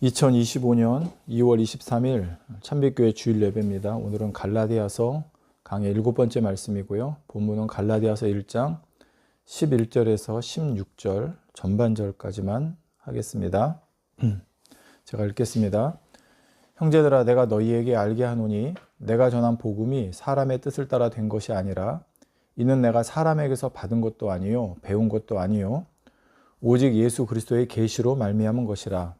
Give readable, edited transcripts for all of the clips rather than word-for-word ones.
2025년 2월 23일 참빛교회 주일 예배입니다. 오늘은 갈라디아서 강의 7번째 말씀이고요. 본문은 갈라디아서 1장 11절에서 16절 전반절까지만 하겠습니다. 제가 읽겠습니다. 형제들아, 내가 너희에게 알게 하노니 내가 전한 복음이 사람의 뜻을 따라 된 것이 아니라 이는 내가 사람에게서 받은 것도 아니요 배운 것도 아니요 오직 예수 그리스도의 계시로 말미암은 것이라.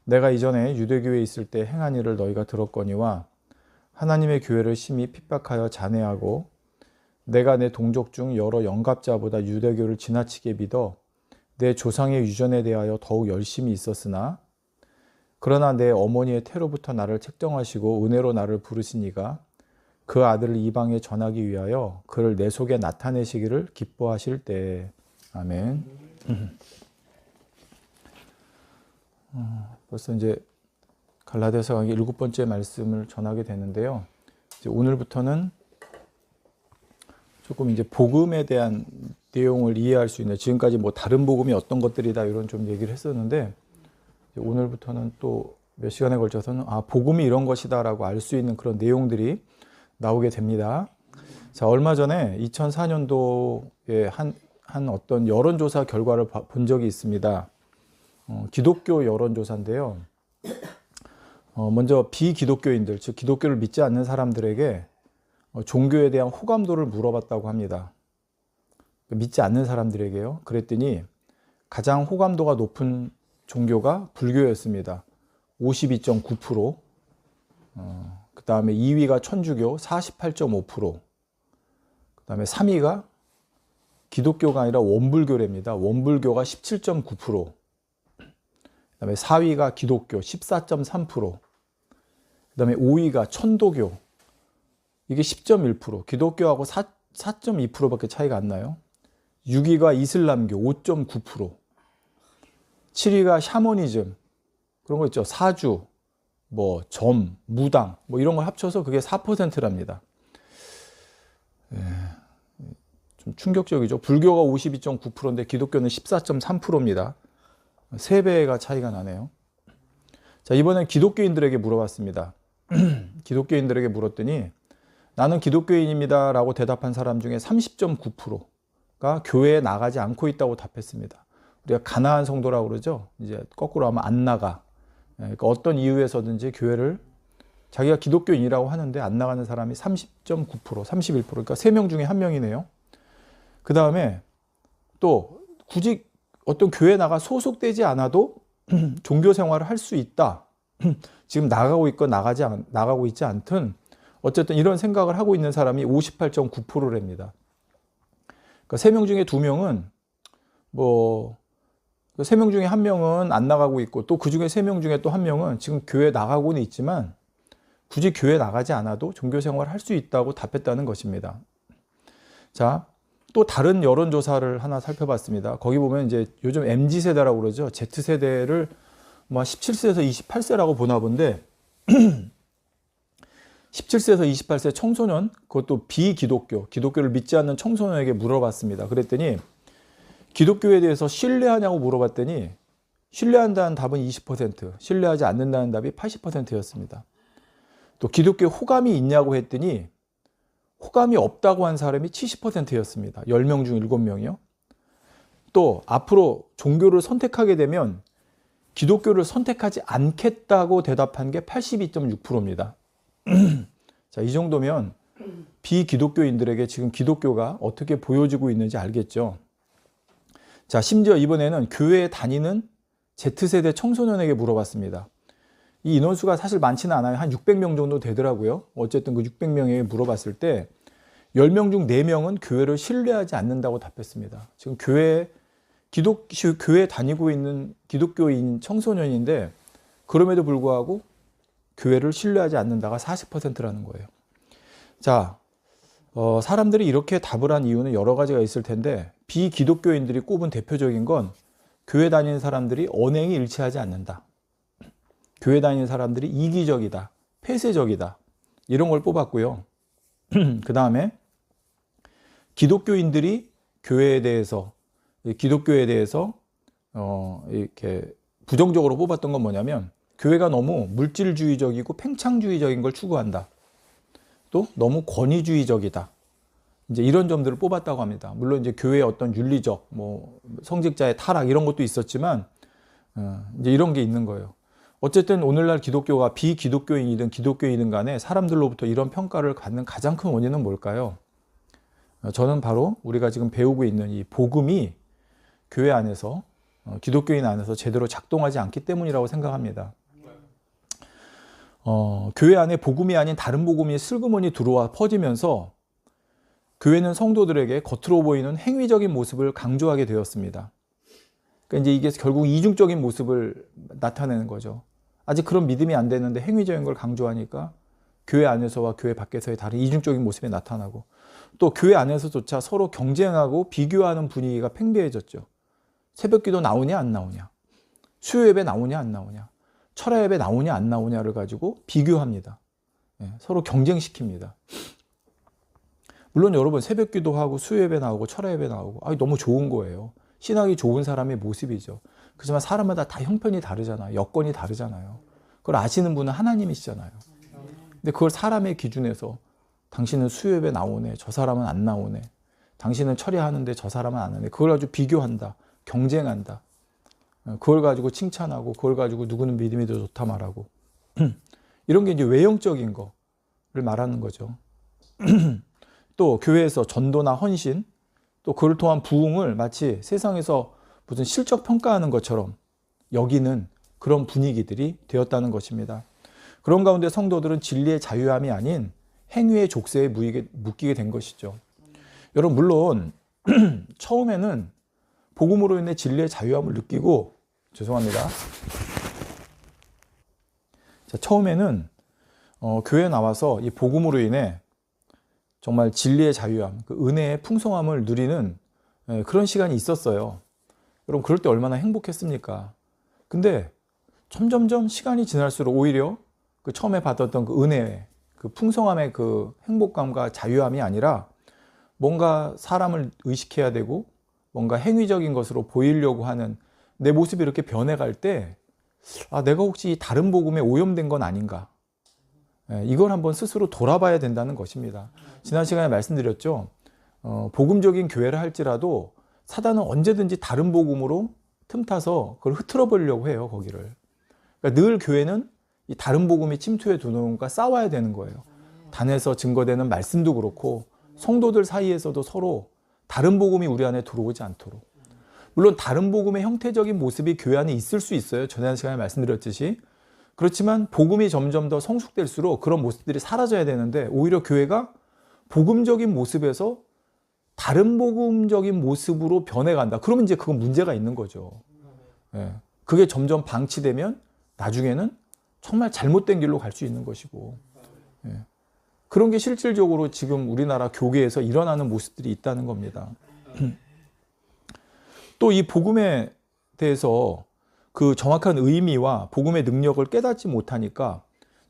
내가 이전에 유대교회에 있을 때 행한 일을 너희가 들었거니와 하나님의 교회를 심히 핍박하여 잔해하고 내가 내 동족 중 여러 영갑자보다 유대교를 지나치게 믿어 내 조상의 유전에 대하여 더욱 열심히 있었으나 그러나 내 어머니의 태로부터 나를 책정하시고 은혜로 나를 부르시니가 그 아들을 이방에 전하기 위하여 그를 내 속에 나타내시기를 기뻐하실 때. 아멘. 벌써 이제 갈라디아서 강의 7번째 말씀을 전하게 되는데요. 이제 오늘부터는 조금 이제 복음에 대한 내용을 이해할 수 있는, 지금까지 뭐 다른 복음이 어떤 것들이다 이런 좀 얘기를 했었는데 오늘부터는 또 몇 시간에 걸쳐서는 복음이 이런 것이다라고 알 수 있는 그런 내용들이 나오게 됩니다. 자, 얼마 전에 2004년도에 한 어떤 여론조사 결과를 본 적이 있습니다. 기독교 여론조사인데요. 먼저 비기독교인들, 즉 기독교를 믿지 않는 사람들에게 종교에 대한 호감도를 물어봤다고 합니다. 믿지 않는 사람들에게요. 그랬더니 가장 호감도가 높은 종교가 불교였습니다. 52.9%. 그 다음에 2위가 천주교 48.5%. 그 다음에 3위가 기독교가 아니라 원불교랍니다. 원불교가 17.9%. 그 다음에 4위가 기독교 14.3%. 그 다음에 5위가 천도교. 이게 10.1%. 기독교하고 4.2%밖에 차이가 안 나요. 6위가 이슬람교 5.9%. 7위가 샤머니즘. 그런 거 있죠. 사주, 점, 무당, 이런 걸 합쳐서 그게 4%랍니다. 좀 충격적이죠. 불교가 52.9%인데 기독교는 14.3%입니다. 3배가 차이가 나네요. 자, 이번엔 기독교인들에게 물어봤습니다. 기독교인들에게 물었더니 나는 기독교인입니다 라고 대답한 사람 중에 30.9%가 교회에 나가지 않고 있다고 답했습니다. 우리가 가나안 성도라고 그러죠. 이제 거꾸로 하면 안 나가. 그러니까 어떤 이유에서든지 교회를 자기가 기독교인이라고 하는데 안 나가는 사람이 30.9%, 31%. 그러니까 3명 중에 1명이네요. 그 다음에 또 굳이 어떤 교회에 나가 소속되지 않아도 종교 생활을 할 수 있다. 지금 나가고 있건 나가고 있지 않든 어쨌든 이런 생각을 하고 있는 사람이 58.9%랍니다. 그러니까 3명 중에 2명은 3명 중에 1명은 안 나가고 있고 또 그 중에 3명 중에 또 1명은 지금 교회 나가고는 있지만 굳이 교회 나가지 않아도 종교 생활을 할 수 있다고 답했다는 것입니다. 자, 또 다른 여론조사를 하나 살펴봤습니다. 거기 보면 이제 요즘 MZ세대라고 그러죠. Z세대를 17세에서 28세라고 보나 본데 17세에서 28세 청소년, 그것도 기독교를 믿지 않는 청소년에게 물어봤습니다. 그랬더니 기독교에 대해서 신뢰하냐고 물어봤더니 신뢰한다는 답은 20%, 신뢰하지 않는다는 답이 80%였습니다. 또 기독교에 호감이 있냐고 했더니 호감이 없다고 한 사람이 70%였습니다. 10명 중 7명이요. 또 앞으로 종교를 선택하게 되면 기독교를 선택하지 않겠다고 대답한 게 82.6%입니다. 자, 이 정도면 비기독교인들에게 지금 기독교가 어떻게 보여지고 있는지 알겠죠. 자, 심지어 이번에는 교회에 다니는 Z세대 청소년에게 물어봤습니다. 이 인원수가 사실 많지는 않아요. 한 600명 정도 되더라고요. 어쨌든 그 600명에게 물어봤을 때 10명 중 4명은 교회를 신뢰하지 않는다고 답했습니다. 지금 교회에 다니고 있는 기독교인 청소년인데 그럼에도 불구하고 교회를 신뢰하지 않는다가 40%라는 거예요. 자, 사람들이 이렇게 답을 한 이유는 여러 가지가 있을 텐데 비기독교인들이 꼽은 대표적인 건 교회 다니는 사람들이 언행이 일치하지 않는다. 교회 다니는 사람들이 이기적이다. 폐쇄적이다. 이런 걸 뽑았고요. 그 다음에 기독교인들이 기독교에 대해서 이렇게 부정적으로 뽑았던 건 뭐냐면 교회가 너무 물질주의적이고 팽창주의적인 걸 추구한다. 또 너무 권위주의적이다. 이제 이런 점들을 뽑았다고 합니다. 물론 이제 교회의 어떤 윤리적, 뭐 성직자의 타락 이런 것도 있었지만 이제 이런 게 있는 거예요. 어쨌든 오늘날 기독교가 비기독교인이든 기독교인이든 간에 사람들로부터 이런 평가를 받는 가장 큰 원인은 뭘까요? 저는 바로 우리가 지금 배우고 있는 이 복음이 교회 안에서 기독교인 안에서 제대로 작동하지 않기 때문이라고 생각합니다. 교회 안에 복음이 아닌 다른 복음이 슬그머니 들어와 퍼지면서 교회는 성도들에게 겉으로 보이는 행위적인 모습을 강조하게 되었습니다. 그러니까 이제 이게 결국 이중적인 모습을 나타내는 거죠. 아직 그런 믿음이 안 되는데 행위적인 걸 강조하니까 교회 안에서와 교회 밖에서의 다른 이중적인 모습이 나타나고, 또 교회 안에서조차 서로 경쟁하고 비교하는 분위기가 팽배해졌죠. 새벽기도 나오냐 안 나오냐, 수요예배 나오냐 안 나오냐, 철야예배 나오냐 안 나오냐를 가지고 비교합니다. 서로 경쟁시킵니다. 물론 여러분 새벽기도하고 수요예배 나오고 철야예배 나오고 너무 좋은 거예요. 신학이 좋은 사람의 모습이죠. 그렇지만 사람마다 다 형편이 다르잖아요. 여건이 다르잖아요. 그걸 아시는 분은 하나님이시잖아요. 근데 그걸 사람의 기준에서 당신은 수요예배 나오네, 저 사람은 안 나오네, 당신은 철야하는데 저 사람은 안 하네, 그걸 가지고 비교한다, 경쟁한다. 그걸 가지고 칭찬하고, 그걸 가지고 누구는 믿음이 더 좋다 말하고 이런 게 이제 외형적인 거를 말하는 거죠. 또 교회에서 전도나 헌신, 또 그를 통한 부흥을 마치 세상에서 무슨 실적 평가하는 것처럼 여기는 그런 분위기들이 되었다는 것입니다. 그런 가운데 성도들은 진리의 자유함이 아닌 행위의 족쇄에 묶이게 된 것이죠. 여러분 물론 처음에는 복음으로 인해 진리의 자유함을 느끼고, 죄송합니다. 자, 처음에는 교회에 나와서 이 복음으로 인해 정말 진리의 자유함, 그 은혜의 풍성함을 누리는 그런 시간이 있었어요. 여러분 그럴 때 얼마나 행복했습니까? 근데 점점점 시간이 지날수록 오히려 그 처음에 받았던 그 은혜의 그 풍성함의 그 행복감과 자유함이 아니라 뭔가 사람을 의식해야 되고 뭔가 행위적인 것으로 보이려고 하는 내 모습이 이렇게 변해갈 때 내가 혹시 다른 복음에 오염된 건 아닌가? 이걸 한번 스스로 돌아봐야 된다는 것입니다. 지난 시간에 말씀드렸죠. 복음적인 교회를 할지라도 사단은 언제든지 다른 복음으로 틈타서 그걸 흐트러 버리려고 해요, 거기를. 그러니까 늘 교회는 이 다른 복음이 침투해 들어오는 것과 싸워야 되는 거예요. 단에서 증거되는 말씀도 그렇고 성도들 사이에서도 서로 다른 복음이 우리 안에 들어오지 않도록. 물론 다른 복음의 형태적인 모습이 교회 안에 있을 수 있어요. 지난 시간에 말씀드렸듯이. 그렇지만 복음이 점점 더 성숙될수록 그런 모습들이 사라져야 되는데 오히려 교회가 복음적인 모습에서 다른 복음적인 모습으로 변해간다. 그러면 이제 그건 문제가 있는 거죠. 그게 점점 방치되면 나중에는 정말 잘못된 길로 갈 수 있는 것이고, 그런 게 실질적으로 지금 우리나라 교계에서 일어나는 모습들이 있다는 겁니다. 또 이 복음에 대해서 그 정확한 의미와 복음의 능력을 깨닫지 못하니까,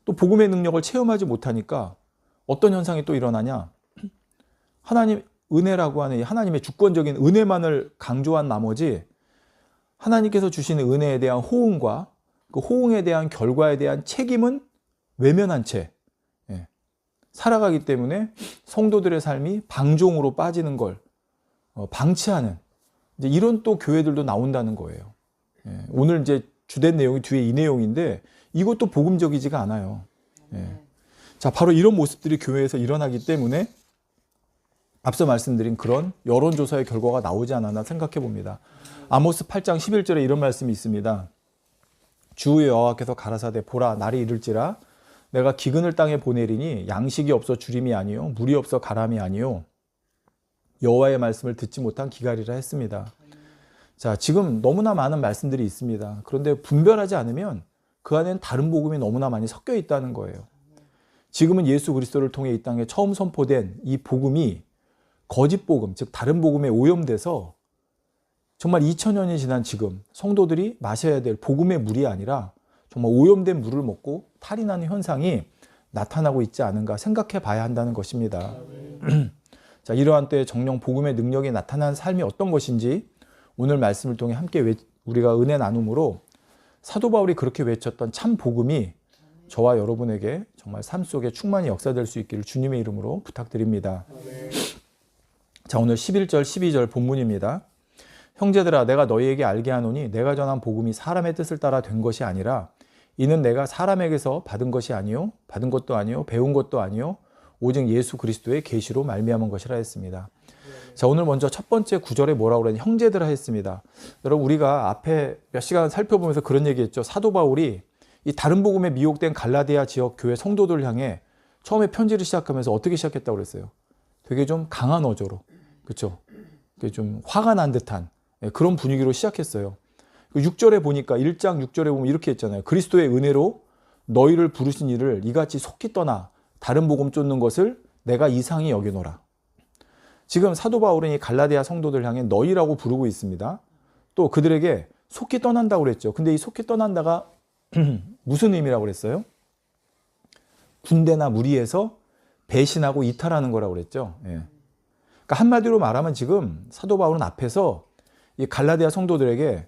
또 복음의 능력을 체험하지 못하니까 어떤 현상이 또 일어나냐? 하나님 은혜라고 하는 하나님의 주권적인 은혜만을 강조한 나머지 하나님께서 주시는 은혜에 대한 호응과 그 호응에 대한 결과에 대한 책임은 외면한 채 살아가기 때문에 성도들의 삶이 방종으로 빠지는 걸 방치하는 이제 이런 또 교회들도 나온다는 거예요. 오늘 이제 주된 내용이 뒤에 이 내용인데 이것도 복음적이지가 않아요. 자, 바로 이런 모습들이 교회에서 일어나기 때문에 앞서 말씀드린 그런 여론조사의 결과가 나오지 않았나 생각해 봅니다. 아모스 8장 11절에 이런 말씀이 있습니다. 주 여호와께서 가라사대 보라 날이 이를지라 내가 기근을 땅에 보내리니 양식이 없어 주림이 아니요 물이 없어 가람이 아니요 여호와의 말씀을 듣지 못한 기갈이라 했습니다. 자, 지금 너무나 많은 말씀들이 있습니다. 그런데 분별하지 않으면 그 안에는 다른 복음이 너무나 많이 섞여 있다는 거예요. 지금은 예수 그리스도를 통해 이 땅에 처음 선포된 이 복음이 거짓 복음, 즉 다른 복음에 오염돼서 정말 2000년이 지난 지금 성도들이 마셔야 될 복음의 물이 아니라 정말 오염된 물을 먹고 탈이 나는 현상이 나타나고 있지 않은가 생각해 봐야 한다는 것입니다. 자, 이러한 때에 정령 복음의 능력이 나타나는 삶이 어떤 것인지 오늘 말씀을 통해 함께 우리가 은혜 나눔으로 사도 바울이 그렇게 외쳤던 참 복음이 저와 여러분에게 정말 삶 속에 충만히 역사될 수 있기를 주님의 이름으로 부탁드립니다. 자, 오늘 11절 12절 본문입니다. 형제들아 내가 너희에게 알게 하노니 내가 전한 복음이 사람의 뜻을 따라 된 것이 아니라 이는 내가 사람에게서 받은 것이 아니요 받은 것도 아니요 배운 것도 아니요 오직 예수 그리스도의 계시로 말미암은 것이라 했습니다. 자, 오늘 먼저 첫 번째 구절에 뭐라고 그러냐, 형제들아 했습니다. 여러분, 우리가 앞에 몇 시간 살펴보면서 그런 얘기했죠. 사도 바울이 이 다른 복음에 미혹된 갈라디아 지역 교회 성도들을 향해 처음에 편지를 시작하면서 어떻게 시작했다고 그랬어요? 되게 좀 강한 어조로, 그렇죠? 좀 화가 난 듯한 그런 분위기로 시작했어요. 6절에 보니까 1장 6절에 보면 이렇게 했잖아요. 그리스도의 은혜로 너희를 부르신 이를 이같이 속히 떠나 다른 복음 쫓는 것을 내가 이상히 여기노라. 지금 사도 바울은 이 갈라디아 성도들 향해 너희라고 부르고 있습니다. 또 그들에게 속히 떠난다고 그랬죠. 근데 이 속히 떠난다가 무슨 의미라고 그랬어요? 군대나 무리에서 배신하고 이탈하는 거라고 그랬죠. 예. 그러니까 한마디로 말하면 지금 사도 바울은 앞에서 이 갈라디아 성도들에게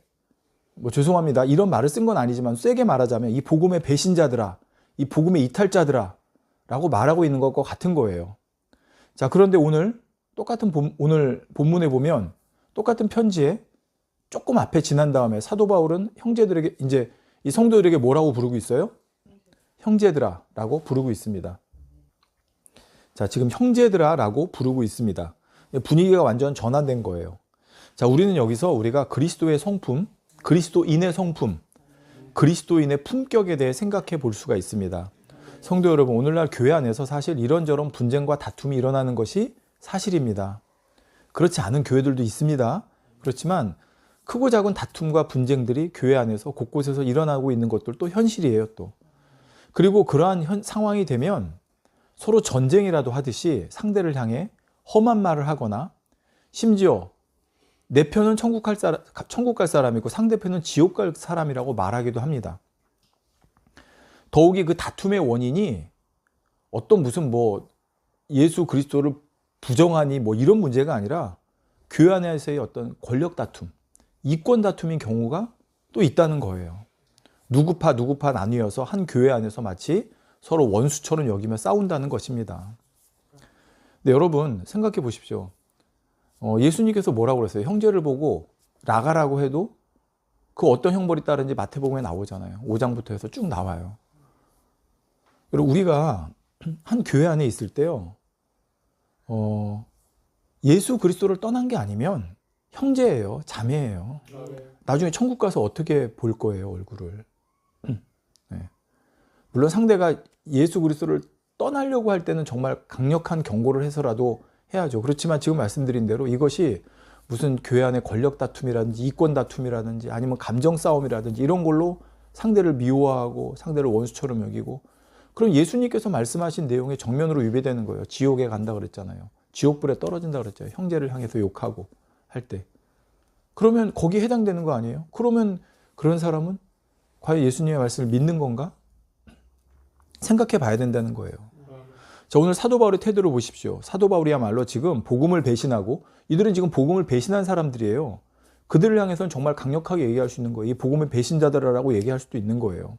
뭐 죄송합니다, 이런 말을 쓴 건 아니지만 세게 말하자면 이 복음의 배신자들아, 이 복음의 이탈자들아 라고 말하고 있는 것과 같은 거예요. 자, 그런데 오늘 똑같은 오늘 본문에 보면 똑같은 편지에 조금 앞에 지난 다음에 사도 바울은 형제들에게 이제 이 성도들에게 뭐라고 부르고 있어요? 형제들아 라고 부르고 있습니다. 자, 지금 형제들아 라고 부르고 있습니다. 분위기가 완전 전환된 거예요. 자, 우리는 여기서 우리가 그리스도의 성품, 그리스도인의 성품, 그리스도인의 품격에 대해 생각해 볼 수가 있습니다. 성도 여러분, 오늘날 교회 안에서 사실 이런저런 분쟁과 다툼이 일어나는 것이 사실입니다. 그렇지 않은 교회들도 있습니다. 그렇지만 크고 작은 다툼과 분쟁들이 교회 안에서 곳곳에서 일어나고 있는 것들도 현실이에요, 또. 그리고 그러한 상황이 되면 서로 전쟁이라도 하듯이 상대를 향해 험한 말을 하거나 심지어 내 편은 천국 갈 사람이고 상대편은 지옥 갈 사람이라고 말하기도 합니다. 더욱이 그 다툼의 원인이 어떤 무슨 뭐 예수 그리스도를 부정하니 뭐 이런 문제가 아니라 교회 안에서의 어떤 권력 다툼, 이권 다툼인 경우가 또 있다는 거예요. 누구파 나뉘어서 한 교회 안에서 마치 서로 원수처럼 여기며 싸운다는 것입니다. 근데 여러분 생각해 보십시오. 예수님께서 뭐라고 그랬어요? 형제를 보고 나가라고 해도 그 어떤 형벌이 따른지 마태복음에 나오잖아요. 5장부터 해서 쭉 나와요. 여러분, 우리가 한 교회 안에 있을 때요, 예수 그리스도를 떠난 게 아니면 형제예요, 자매예요. 나중에 천국 가서 어떻게 볼 거예요, 얼굴을. 네. 물론 상대가 예수 그리스도를 떠나려고 할 때는 정말 강력한 경고를 해서라도 해야죠. 그렇지만 지금 말씀드린 대로 이것이 무슨 교회 안의 권력 다툼이라든지 이권 다툼이라든지 아니면 감정 싸움이라든지 이런 걸로 상대를 미워하고 상대를 원수처럼 여기고, 그럼 예수님께서 말씀하신 내용에 정면으로 위배되는 거예요. 지옥에 간다 그랬잖아요. 지옥불에 떨어진다 그랬잖아요. 형제를 향해서 욕하고 할 때. 그러면 거기에 해당되는 거 아니에요? 그러면 그런 사람은 과연 예수님의 말씀을 믿는 건가? 생각해 봐야 된다는 거예요. 자, 오늘 사도 바울의 태도를 보십시오. 사도 바울이야말로 지금 복음을 배신하고, 이들은 지금 복음을 배신한 사람들이에요. 그들을 향해서는 정말 강력하게 얘기할 수 있는 거예요. 이 복음의 배신자들이라고 얘기할 수도 있는 거예요.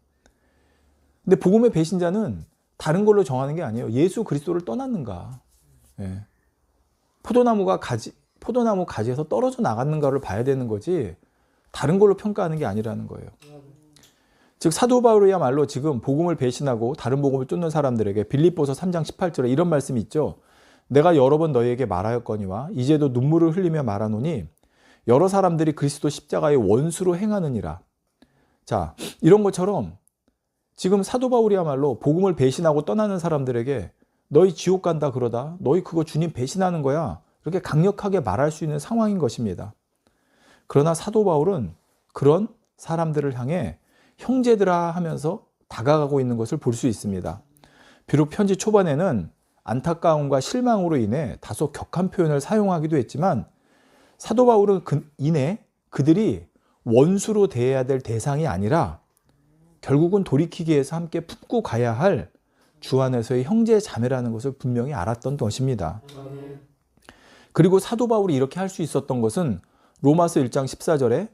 근데 복음의 배신자는 다른 걸로 정하는 게 아니에요. 예수 그리스도를 떠났는가, 예. 포도나무 가지에서 떨어져 나갔는가를 봐야 되는 거지 다른 걸로 평가하는 게 아니라는 거예요. 즉 사도 바울이야말로 지금 복음을 배신하고 다른 복음을 쫓는 사람들에게 빌립보서 3장 18절에 이런 말씀이 있죠. 내가 여러 번 너희에게 말하였거니와 이제도 눈물을 흘리며 말하노니 여러 사람들이 그리스도 십자가의 원수로 행하느니라. 자, 이런 것처럼 지금 사도 바울이야말로 복음을 배신하고 떠나는 사람들에게 너희 지옥 간다 그러다, 너희 그거 주님 배신하는 거야, 이렇게 강력하게 말할 수 있는 상황인 것입니다. 그러나 사도 바울은 그런 사람들을 향해 형제들아 하면서 다가가고 있는 것을 볼 수 있습니다. 비록 편지 초반에는 안타까움과 실망으로 인해 다소 격한 표현을 사용하기도 했지만 사도 바울은 이내 그들이 원수로 대해야 될 대상이 아니라 결국은 돌이키기 위해서 함께 품고 가야 할 주 안에서의 형제 자매라는 것을 분명히 알았던 것입니다. 그리고 사도 바울이 이렇게 할 수 있었던 것은 로마서 1장 14절에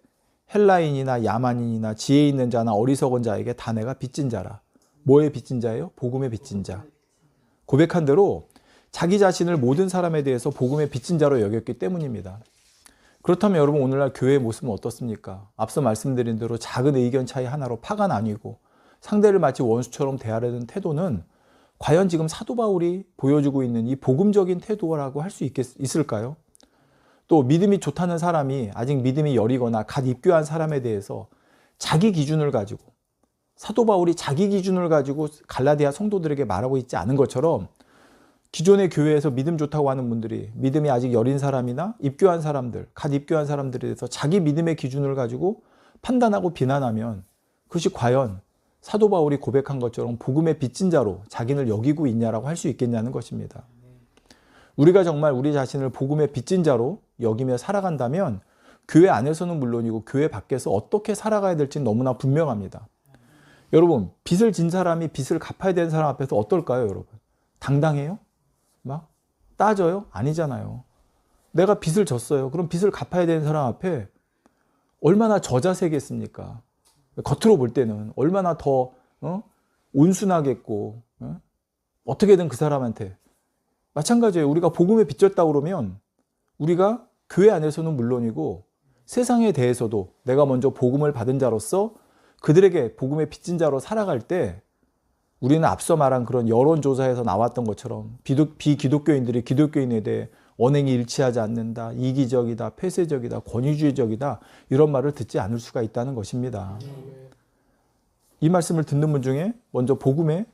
헬라인이나 야만인이나 지혜 있는 자나 어리석은 자에게 다 내가 빚진 자라. 뭐의 빚진 자예요? 복음의 빚진 자. 고백한 대로 자기 자신을 모든 사람에 대해서 복음의 빚진 자로 여겼기 때문입니다. 그렇다면 여러분 오늘날 교회의 모습은 어떻습니까? 앞서 말씀드린 대로 작은 의견 차이 하나로 파가 나뉘고 상대를 마치 원수처럼 대하려는 태도는 과연 지금 사도 바울이 보여주고 있는 이 복음적인 태도라고 할 수 있을까요? 또 믿음이 좋다는 사람이 아직 믿음이 여리거나 갓 입교한 사람에 대해서 자기 기준을 가지고 사도 바울이 자기 기준을 가지고 갈라디아 성도들에게 말하고 있지 않은 것처럼 기존의 교회에서 믿음 좋다고 하는 분들이 믿음이 아직 여린 사람이나 입교한 사람들, 갓 입교한 사람들에 대해서 자기 믿음의 기준을 가지고 판단하고 비난하면 그것이 과연 사도 바울이 고백한 것처럼 복음의 빚진 자로 자기를 여기고 있냐라고 할 수 있겠냐는 것입니다. 우리가 정말 우리 자신을 복음의 빚진 자로 여기며 살아간다면 교회 안에서는 물론이고 교회 밖에서 어떻게 살아가야 될지 너무나 분명합니다. 여러분, 빚을 진 사람이 빚을 갚아야 되는 사람 앞에서 어떨까요, 여러분? 당당해요? 막 따져요? 아니잖아요. 내가 빚을 졌어요. 그럼 빚을 갚아야 되는 사람 앞에 얼마나 저자세겠습니까? 겉으로 볼 때는 얼마나 더 온순하겠고 어떻게든 그 사람한테 마찬가지예요. 우리가 복음에 빚졌다고 그러면 우리가 교회 안에서는 물론이고 세상에 대해서도 내가 먼저 복음을 받은 자로서 그들에게 복음의 빚진 자로 살아갈 때 우리는 앞서 말한 그런 여론조사에서 나왔던 것처럼 비기독교인들이 기독교인에 대해 언행이 일치하지 않는다, 이기적이다, 폐쇄적이다, 권위주의적이다 이런 말을 듣지 않을 수가 있다는 것입니다. 이 말씀을 듣는 분 중에 먼저 복음에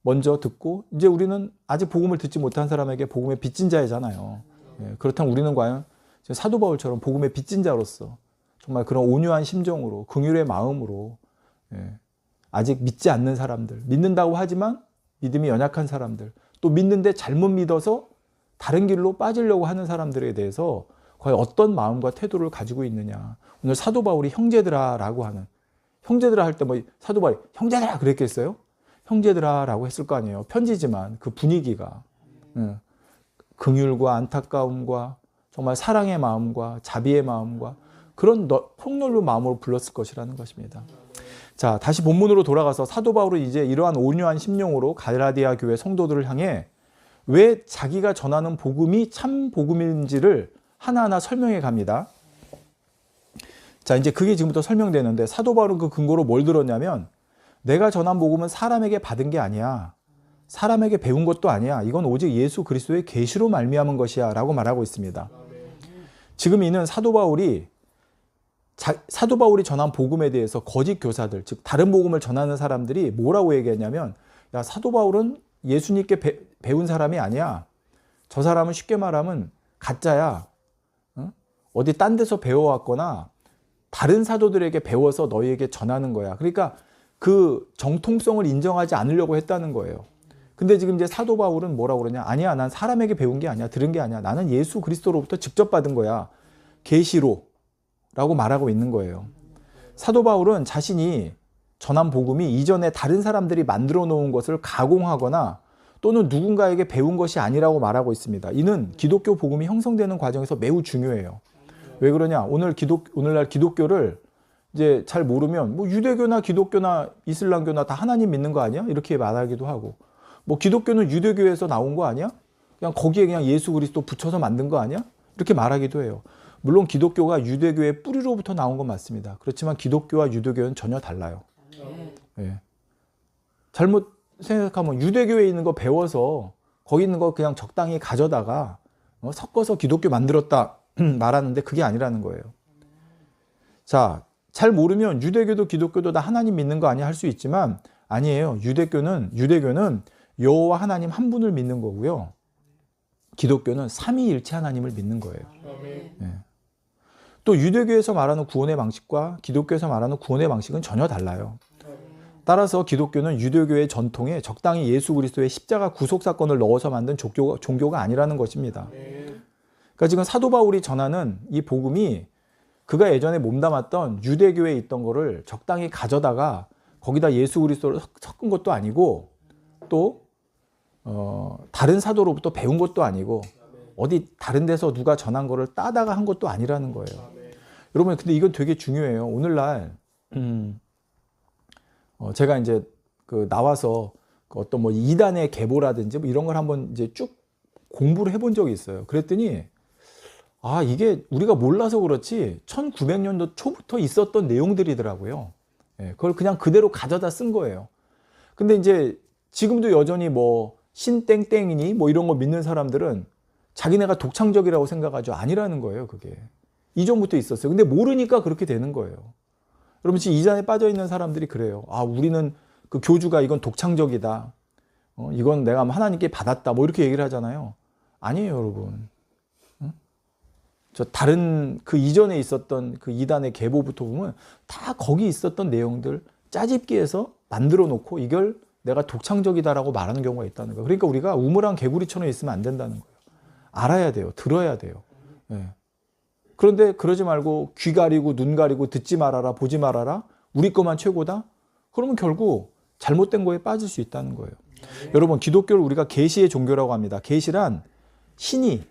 먼저 듣고 이제 우리는 아직 복음을 듣지 못한 사람에게 복음의 빚진 자이잖아요. 그렇다면 우리는 과연 사도 바울처럼 복음의 빚진 자로서 정말 그런 온유한 심정으로 긍휼의 마음으로 아직 믿지 않는 사람들, 믿는다고 하지만 믿음이 연약한 사람들, 또 믿는데 잘못 믿어서 다른 길로 빠지려고 하는 사람들에 대해서 과연 어떤 마음과 태도를 가지고 있느냐. 오늘 사도 바울이 형제들아라고 하는, 형제들아 할 때 뭐 사도 바울이 형제들아 그랬겠어요? 형제들아라고 했을 거 아니에요. 편지지만 그 분위기가 긍휼과 안타까움과 정말 사랑의 마음과 자비의 마음과 그런 폭넓은 마음으로 불렀을 것이라는 것입니다. 자, 다시 본문으로 돌아가서 사도 바울은 이제 이러한 온유한 심령으로 갈라디아 교회 성도들을 향해 왜 자기가 전하는 복음이 참 복음인지를 하나하나 설명해 갑니다. 자, 이제 그게 지금부터 설명되는데 사도 바울은 그 근거로 뭘 들었냐면 내가 전한 복음은 사람에게 받은 게 아니야. 사람에게 배운 것도 아니야. 이건 오직 예수 그리스도의 계시로 말미암은 것이야 라고 말하고 있습니다. 지금 이는 사도 바울이 전한 복음에 대해서 거짓 교사들, 즉 다른 복음을 전하는 사람들이 뭐라고 얘기했냐면 야, 사도 바울은 예수님께 배운 사람이 아니야. 저 사람은 쉽게 말하면 가짜야. 어디 딴 데서 배워왔거나 다른 사도들에게 배워서 너희에게 전하는 거야. 그러니까 그 정통성을 인정하지 않으려고 했다는 거예요. 근데 지금 이제 사도 바울은 뭐라고 그러냐? 아니야, 난 사람에게 배운 게 아니야. 들은 게 아니야. 나는 예수 그리스도로부터 직접 받은 거야. 계시로 라고 말하고 있는 거예요. 사도 바울은 자신이 전한 복음이 이전에 다른 사람들이 만들어 놓은 것을 가공하거나 또는 누군가에게 배운 것이 아니라고 말하고 있습니다. 이는 기독교 복음이 형성되는 과정에서 매우 중요해요. 왜 그러냐? 오늘날 기독교를 이제 잘 모르면 뭐 유대교나 기독교나 이슬람교나 다 하나님 믿는 거 아니야? 이렇게 말하기도 하고 뭐 기독교는 유대교에서 나온 거 아니야? 그냥 거기에 그냥 예수 그리스도 붙여서 만든 거 아니야? 이렇게 말하기도 해요. 물론 기독교가 유대교의 뿌리로부터 나온 건 맞습니다. 그렇지만 기독교와 유대교는 전혀 달라요. 예. 잘못 생각하면 유대교에 있는 거 배워서 거기 있는 거 그냥 적당히 가져다가 섞어서 기독교 만들었다 말하는데 그게 아니라는 거예요. 자, 잘 모르면 유대교도 기독교도 다 하나님 믿는 거 아니야 할 수 있지만 아니에요. 유대교는 여호와 하나님 한 분을 믿는 거고요. 기독교는 삼위일체 하나님을 믿는 거예요. 예. 또 유대교에서 말하는 구원의 방식과 기독교에서 말하는 구원의 방식은 전혀 달라요. 따라서 기독교는 유대교의 전통에 적당히 예수 그리스도의 십자가 구속 사건을 넣어서 만든 종교가 아니라는 것입니다. 그러니까 지금 사도 바울이 전하는 이 복음이 그가 예전에 몸담았던 유대교에 있던 거를 적당히 가져다가 거기다 예수 그리스도를 섞은 것도 아니고 또 다른 사도로부터 배운 것도 아니고 어디 다른 데서 누가 전한 거를 따다가 한 것도 아니라는 거예요. 여러분, 근데 이건 되게 중요해요. 오늘날 제가 이제 그 나와서 그 어떤 뭐 이단의 계보라든지 뭐 이런 걸 한번 이제 쭉 공부를 해본 적이 있어요. 그랬더니 이게 우리가 몰라서 그렇지 1900년도 초부터 있었던 내용들이더라고요. 예, 그걸 그냥 그대로 가져다 쓴 거예요. 근데 이제 지금도 여전히 뭐 신땡땡이니 뭐 이런 거 믿는 사람들은 자기네가 독창적이라고 생각하죠. 아니라는 거예요, 그게. 이전부터 있었어요. 근데 모르니까 그렇게 되는 거예요. 여러분, 지금 이단에 빠져 있는 사람들이 그래요. 우리는 그 교주가 이건 독창적이다. 이건 내가 하나님께 받았다. 뭐 이렇게 얘기를 하잖아요. 아니에요, 여러분. 저 다른 그 이전에 있었던 그 이단의 계보부터 보면 다 거기 있었던 내용들 짜집기해서 만들어 놓고 이걸 내가 독창적이다라고 말하는 경우가 있다는 거예요. 그러니까 우리가 우물안 개구리처럼 있으면 안 된다는 거예요. 알아야 돼요. 들어야 돼요. 예. 그런데 그러지 말고 귀 가리고 눈 가리고 듣지 말아라, 보지 말아라, 우리 것만 최고다? 그러면 결국 잘못된 거에 빠질 수 있다는 거예요. 여러분, 기독교를 우리가 계시의 종교라고 합니다. 계시란 신이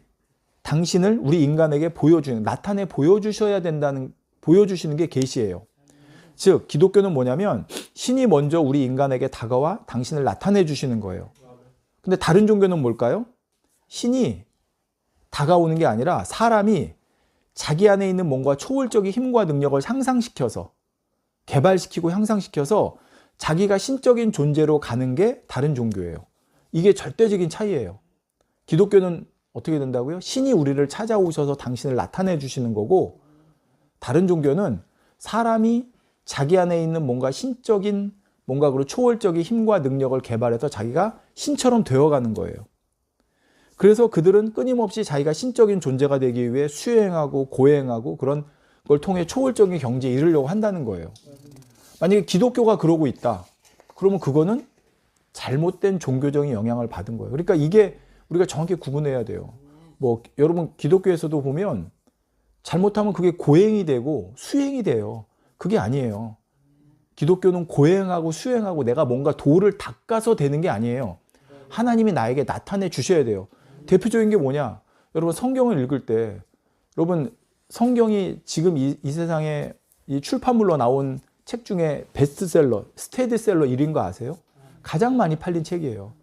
당신을 우리 인간에게 나타내 보여주셔야 된다는, 보여주시는 게 계시예요. 즉, 기독교는 뭐냐면 신이 먼저 우리 인간에게 다가와 당신을 나타내 주시는 거예요. 근데 다른 종교는 뭘까요? 신이 다가오는 게 아니라 사람이 자기 안에 있는 뭔가 초월적인 힘과 능력을 향상시켜서, 개발시키고 향상시켜서 자기가 신적인 존재로 가는 게 다른 종교예요. 이게 절대적인 차이예요. 기독교는 어떻게 된다고요? 신이 우리를 찾아오셔서 당신을 나타내 주시는 거고, 다른 종교는 사람이 자기 안에 있는 뭔가 신적인, 뭔가 그런 초월적인 힘과 능력을 개발해서 자기가 신처럼 되어가는 거예요. 그래서 그들은 끊임없이 자기가 신적인 존재가 되기 위해 수행하고 고행하고 그런 걸 통해 초월적인 경지에 이르려고 한다는 거예요. 만약에 기독교가 그러고 있다, 그러면 그거는 잘못된 종교적인 영향을 받은 거예요. 그러니까 이게 우리가 정확히 구분해야 돼요. 뭐 여러분, 기독교에서도 보면 잘못하면 그게 고행이 되고 수행이 돼요. 그게 아니에요. 기독교는 고행하고 수행하고 내가 뭔가 도를 닦아서 되는 게 아니에요. 하나님이 나에게 나타내 주셔야 돼요. 대표적인 게 뭐냐? 여러분, 성경을 읽을 때, 여러분, 성경이 지금 이 세상에 이 출판물로 나온 책 중에 베스트셀러, 스테디셀러 1인 거 아세요? 가장 많이 팔린 책이에요.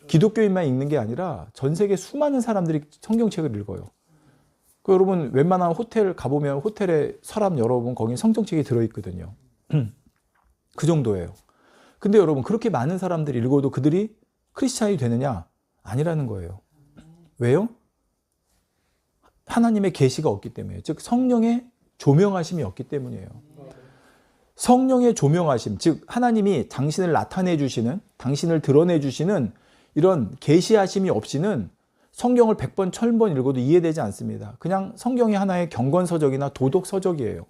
기독교인만 읽는 게 아니라 전 세계 수많은 사람들이 성경책을 읽어요. 그 여러분, 웬만한 호텔 가보면 호텔에 서랍 열어보면 거기 성경책이 들어있거든요. 그 정도예요. 근데 여러분, 그렇게 많은 사람들이 읽어도 그들이 크리스찬이 되느냐? 아니라는 거예요. 왜요? 하나님의 계시가 없기 때문에, 즉 성령의 조명하심이 없기 때문이에요. 성령의 조명하심, 즉 하나님이 당신을 나타내 주시는, 당신을 드러내 주시는 이런 계시하심이 없이는 성경을 100번, 1000번 읽어도 이해되지 않습니다. 그냥 성경이 하나의 경건서적이나 도덕서적이에요.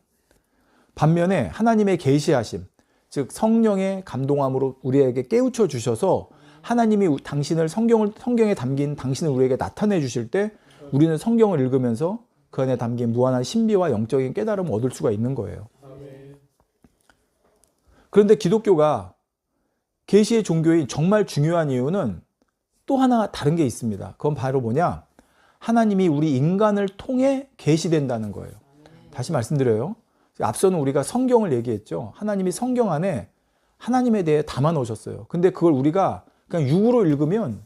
반면에 하나님의 계시하심, 즉 성령의 감동함으로 우리에게 깨우쳐 주셔서 하나님이 당신을 성경에 담긴 당신을 우리에게 나타내 주실 때 우리는 성경을 읽으면서 그 안에 담긴 무한한 신비와 영적인 깨달음을 얻을 수가 있는 거예요. 그런데 기독교가 계시의 종교인 정말 중요한 이유는 또 하나 다른 게 있습니다. 그건 바로 뭐냐? 하나님이 우리 인간을 통해 계시된다는 거예요. 다시 말씀드려요. 앞서는 우리가 성경을 얘기했죠. 하나님이 성경 안에 하나님에 대해 담아 놓으셨어요. 근데 그걸 우리가 그냥 육으로 읽으면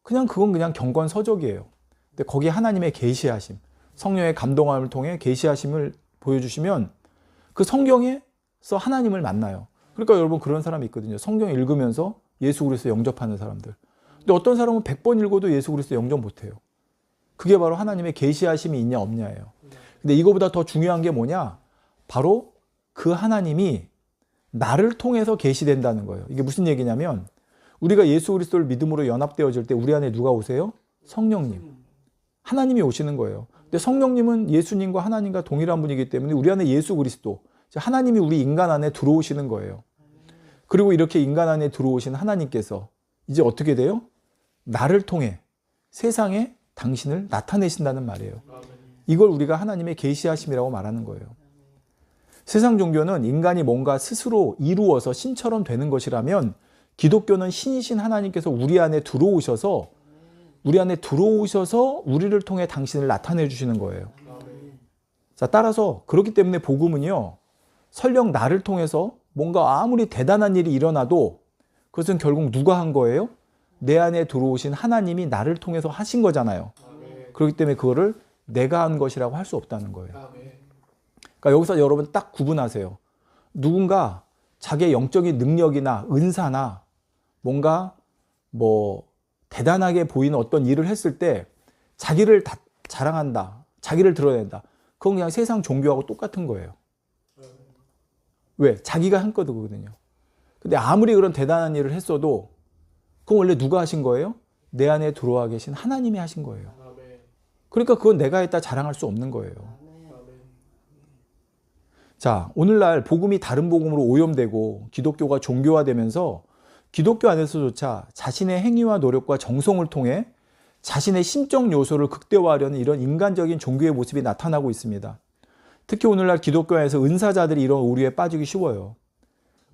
그건 그냥 경건서적이에요. 근데 거기에 하나님의 계시하심, 성령의 감동함을 통해 계시하심을 보여주시면 그 성경에서 하나님을 만나요. 그러니까 여러분, 그런 사람이 있거든요. 성경 읽으면서 예수 그리스도 영접하는 사람들. 근데 어떤 사람은 100번 읽어도 예수 그리스도 영접 못해요. 그게 바로 하나님의 계시하심이 있냐 없냐예요. 근데 이거보다 더 중요한 게 뭐냐? 바로 그 하나님이 나를 통해서 계시된다는 거예요. 이게 무슨 얘기냐면, 우리가 예수 그리스도를 믿음으로 연합되어질 때 우리 안에 누가 오세요? 성령님. 하나님이 오시는 거예요. 근데 성령님은 예수님과 하나님과 동일한 분이기 때문에 우리 안에 예수 그리스도, 하나님이 우리 인간 안에 들어오시는 거예요. 그리고 이렇게 인간 안에 들어오신 하나님께서 이제 어떻게 돼요? 나를 통해 세상에 당신을 나타내신다는 말이에요. 이걸 우리가 하나님의 계시하심이라고 말하는 거예요. 세상 종교는 인간이 뭔가 스스로 이루어서 신처럼 되는 것이라면, 기독교는 신이신 하나님께서 우리 안에 들어오셔서 우리를 통해 당신을 나타내 주시는 거예요. 자, 따라서 그렇기 때문에 복음은요, 설령 나를 통해서 뭔가 아무리 대단한 일이 일어나도 그것은 결국 누가 한 거예요? 내 안에 들어오신 하나님이 나를 통해서 하신 거잖아요. 그렇기 때문에 그거를 내가 한 것이라고 할 수 없다는 거예요. 그러니까 여기서 여러분 딱 구분하세요. 누군가 자기의 영적인 능력이나 은사나 뭔가 뭐 대단하게 보이는 어떤 일을 했을 때 자기를 자랑한다, 자기를 드러낸다. 그건 그냥 세상 종교하고 똑같은 거예요. 왜? 자기가 한 거거든요. 근데 아무리 그런 대단한 일을 했어도 그건 원래 누가 하신 거예요? 내 안에 들어와 계신 하나님이 하신 거예요. 그러니까 그건 내가 했다 자랑할 수 없는 거예요. 자, 오늘날 복음이 다른 복음으로 오염되고 기독교가 종교화되면서 기독교 안에서조차 자신의 행위와 노력과 정성을 통해 자신의 심적 요소를 극대화하려는 이런 인간적인 종교의 모습이 나타나고 있습니다. 특히 오늘날 기독교 안에서 은사자들이 이런 오류에 빠지기 쉬워요.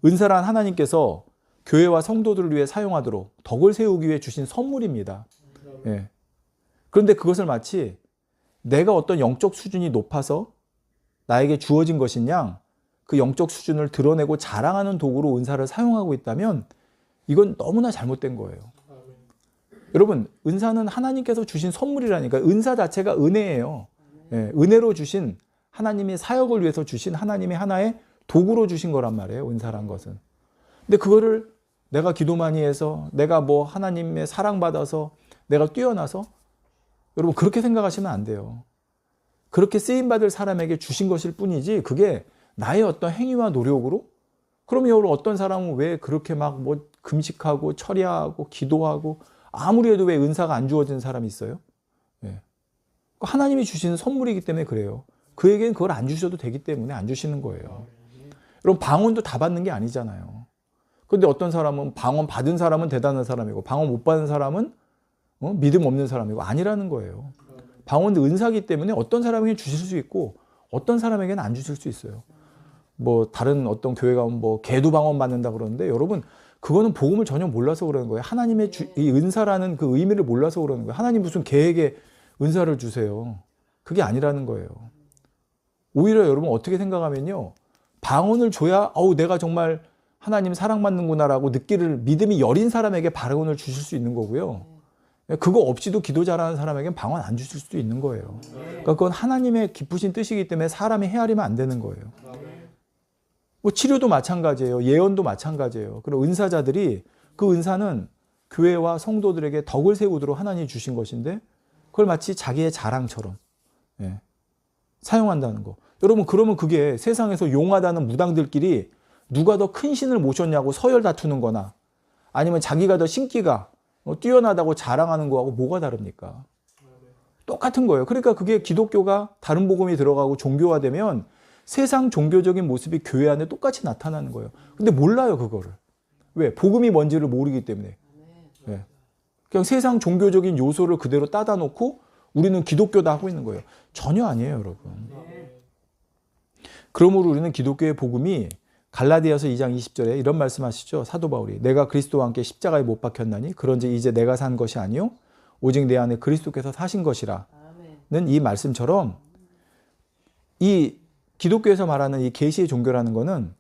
은사란 하나님께서 교회와 성도들을 위해 사용하도록 덕을 세우기 위해 주신 선물입니다. 예. 그런데 그것을 마치 내가 어떤 영적 수준이 높아서 나에게 주어진 것인 양 그 영적 수준을 드러내고 자랑하는 도구로 은사를 사용하고 있다면 이건 너무나 잘못된 거예요. 여러분, 은사는 하나님께서 주신 선물이라니까. 은사 자체가 은혜예요. 예, 은혜로 주신 하나님의 사역을 위해서 주신 하나님의 하나의 도구로 주신 거란 말이에요. 은사란 것은. 근데 그거를 내가 기도 많이 해서 내가 뭐 하나님의 사랑받아서 내가 뛰어나서 여러분 그렇게 생각하시면 안 돼요. 그렇게 쓰임받을 사람에게 주신 것일 뿐이지 그게 나의 어떤 행위와 노력으로 그러면 여러분 어떤 사람은 왜 그렇게 막 뭐 금식하고 철야하고 기도하고 아무리 해도 왜 은사가 안 주어지는 사람이 있어요? 예. 하나님이 주시는 선물이기 때문에 그래요. 그에게는 그걸 안 주셔도 되기 때문에 안 주시는 거예요. 여러분 방언도 다 받는 게 아니잖아요. 그런데 어떤 사람은 방언 받은 사람은 대단한 사람이고 방언 못 받은 사람은 믿음 없는 사람이고 아니라는 거예요. 방언도 은사기 때문에 어떤 사람에게 주실 수 있고 어떤 사람에게는 안 주실 수 있어요. 뭐 다른 어떤 교회 가면 뭐 개도 방언 받는다 그러는데 여러분 그거는 복음을 전혀 몰라서 그러는 거예요. 하나님의 이 은사라는 그 의미를 몰라서 그러는 거예요. 하나님 무슨 개에게 은사를 주세요. 그게 아니라는 거예요. 오히려 여러분 어떻게 생각하면요. 방언을 줘야 내가 정말 하나님 사랑받는구나라고 느끼를 믿음이 여린 사람에게 방언을 주실 수 있는 거고요. 그거 없이도 기도 잘하는 사람에게는 방언 안 주실 수도 있는 거예요. 그러니까 그건 하나님의 기쁘신 뜻이기 때문에 사람이 헤아리면 안 되는 거예요. 뭐 치료도 마찬가지예요. 예언도 마찬가지예요. 그런 은사자들이 그 은사는 교회와 성도들에게 덕을 세우도록 하나님이 주신 것인데 그걸 마치 자기의 자랑처럼 사용한다는 거. 여러분 그러면 그게 세상에서 용하다는 무당들끼리 누가 더 큰 신을 모셨냐고 서열 다투는 거나 아니면 자기가 더 신기가 뛰어나다고 자랑하는 거하고 뭐가 다릅니까? 똑같은 거예요. 그러니까 그게 기독교가 다른 복음이 들어가고 종교화되면 세상 종교적인 모습이 교회 안에 똑같이 나타나는 거예요. 근데 몰라요, 그거를. 왜? 복음이 뭔지를 모르기 때문에. 네. 그냥 세상 종교적인 요소를 그대로 따다 놓고 우리는 기독교다 하고 있는 거예요. 전혀 아니에요, 여러분. 그러므로 우리는 기독교의 복음이 갈라디아서 2장 20절에 이런 말씀하시죠. 사도 바울이 내가 그리스도와 함께 십자가에 못 박혔나니 그런즉 이제 내가 산 것이 아니요 오직 내 안에 그리스도께서 사신 것이라는 이 말씀처럼 이 기독교에서 말하는 이 계시의 종교라는 거는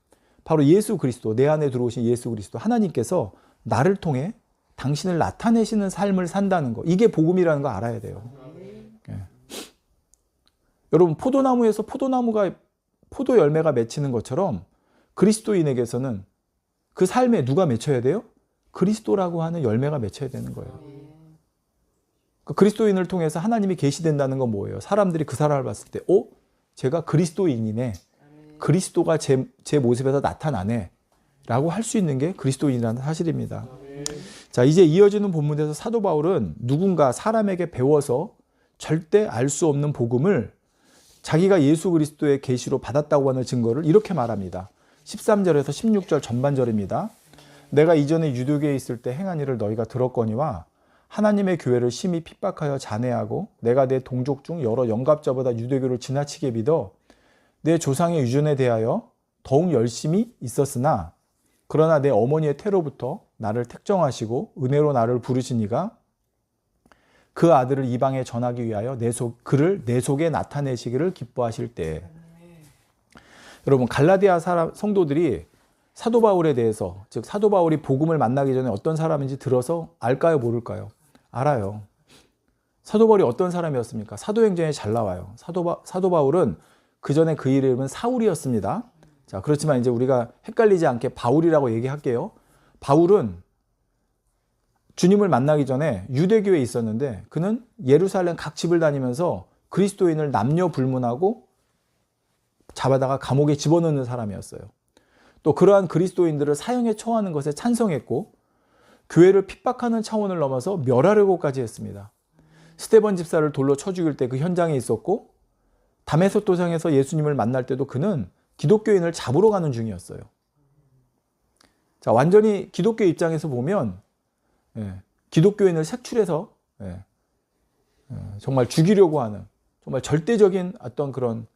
바로 예수 그리스도, 내 안에 들어오신 예수 그리스도 하나님께서 나를 통해 당신을 나타내시는 삶을 산다는 거. 이게 복음이라는 거 알아야 돼요. 예. 여러분 포도나무에서 포도 열매가 맺히는 것처럼 그리스도인에게서는 그 삶에 누가 맺혀야 돼요? 그리스도라고 하는 열매가 맺혀야 되는 거예요. 그 그리스도인을 통해서 하나님이 계시된다는 건 뭐예요? 사람들이 그 사람을 봤을 때 제가 그리스도인이네. 그리스도가 제 모습에서 나타나네. 라고 할 수 있는 게 그리스도인이라는 사실입니다. 자, 이제 이어지는 본문에서 사도 바울은 누군가 사람에게 배워서 절대 알 수 없는 복음을 자기가 예수 그리스도의 계시로 받았다고 하는 증거를 이렇게 말합니다. 13절에서 16절 전반절입니다. 내가 이전에 유대교에 있을 때 행한 일을 너희가 들었거니와 하나님의 교회를 심히 핍박하여 잔해하고 내가 내 동족 중 여러 영갑자보다 유대교를 지나치게 믿어 내 조상의 유전에 대하여 더욱 열심히 있었으나 그러나 내 어머니의 태로부터 나를 택정하시고 은혜로 나를 부르시니가 그 아들을 이방에 전하기 위하여 그를 내 속에 나타내시기를 기뻐하실 때. 여러분, 갈라디아 성도들이 사도 바울에 대해서, 즉 사도 바울이 복음을 만나기 전에 어떤 사람인지 들어서 알까요, 모를까요? 알아요. 사도 바울이 어떤 사람이었습니까? 사도행전에 잘 나와요. 사도 바울은 그 전에 그 이름은 사울이었습니다. 자, 그렇지만 이제 우리가 헷갈리지 않게 바울이라고 얘기할게요. 바울은 주님을 만나기 전에 유대교에 있었는데 그는 예루살렘 각 집을 다니면서 그리스도인을 남녀 불문하고 잡아다가 감옥에 집어넣는 사람이었어요. 또 그러한 그리스도인들을 사형에 처하는 것에 찬성했고 교회를 핍박하는 차원을 넘어서 멸하려고까지 했습니다. 스데반 집사를 돌로 쳐 죽일 때 그 현장에 있었고 다메섹 도상에서 예수님을 만날 때도 그는 기독교인을 잡으러 가는 중이었어요. 자, 완전히 기독교 입장에서 보면 기독교인을 색출해서 정말 죽이려고 하는 정말 절대적인 어떤 그런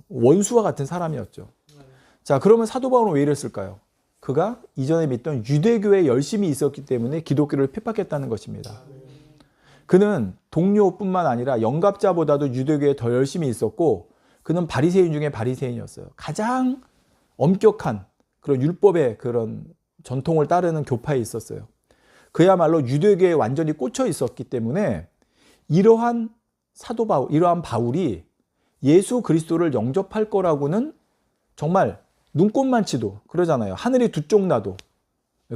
원수와 같은 사람이었죠. 자, 그러면 사도 바울은 왜 이랬을까요? 그가 이전에 믿던 유대교에 열심히 있었기 때문에 기독교를 핍박했다는 것입니다. 그는 동료뿐만 아니라 영갑자보다도 유대교에 더 열심히 있었고 그는 바리새인 중에 바리새인이었어요. 가장 엄격한 그런 율법의 그런 전통을 따르는 교파에 있었어요. 그야말로 유대교에 완전히 꽂혀 있었기 때문에 이러한 이러한 바울이 예수 그리스도를 영접할 거라고는 정말 눈꼽만치도 그러잖아요. 하늘이 두 쪽 나도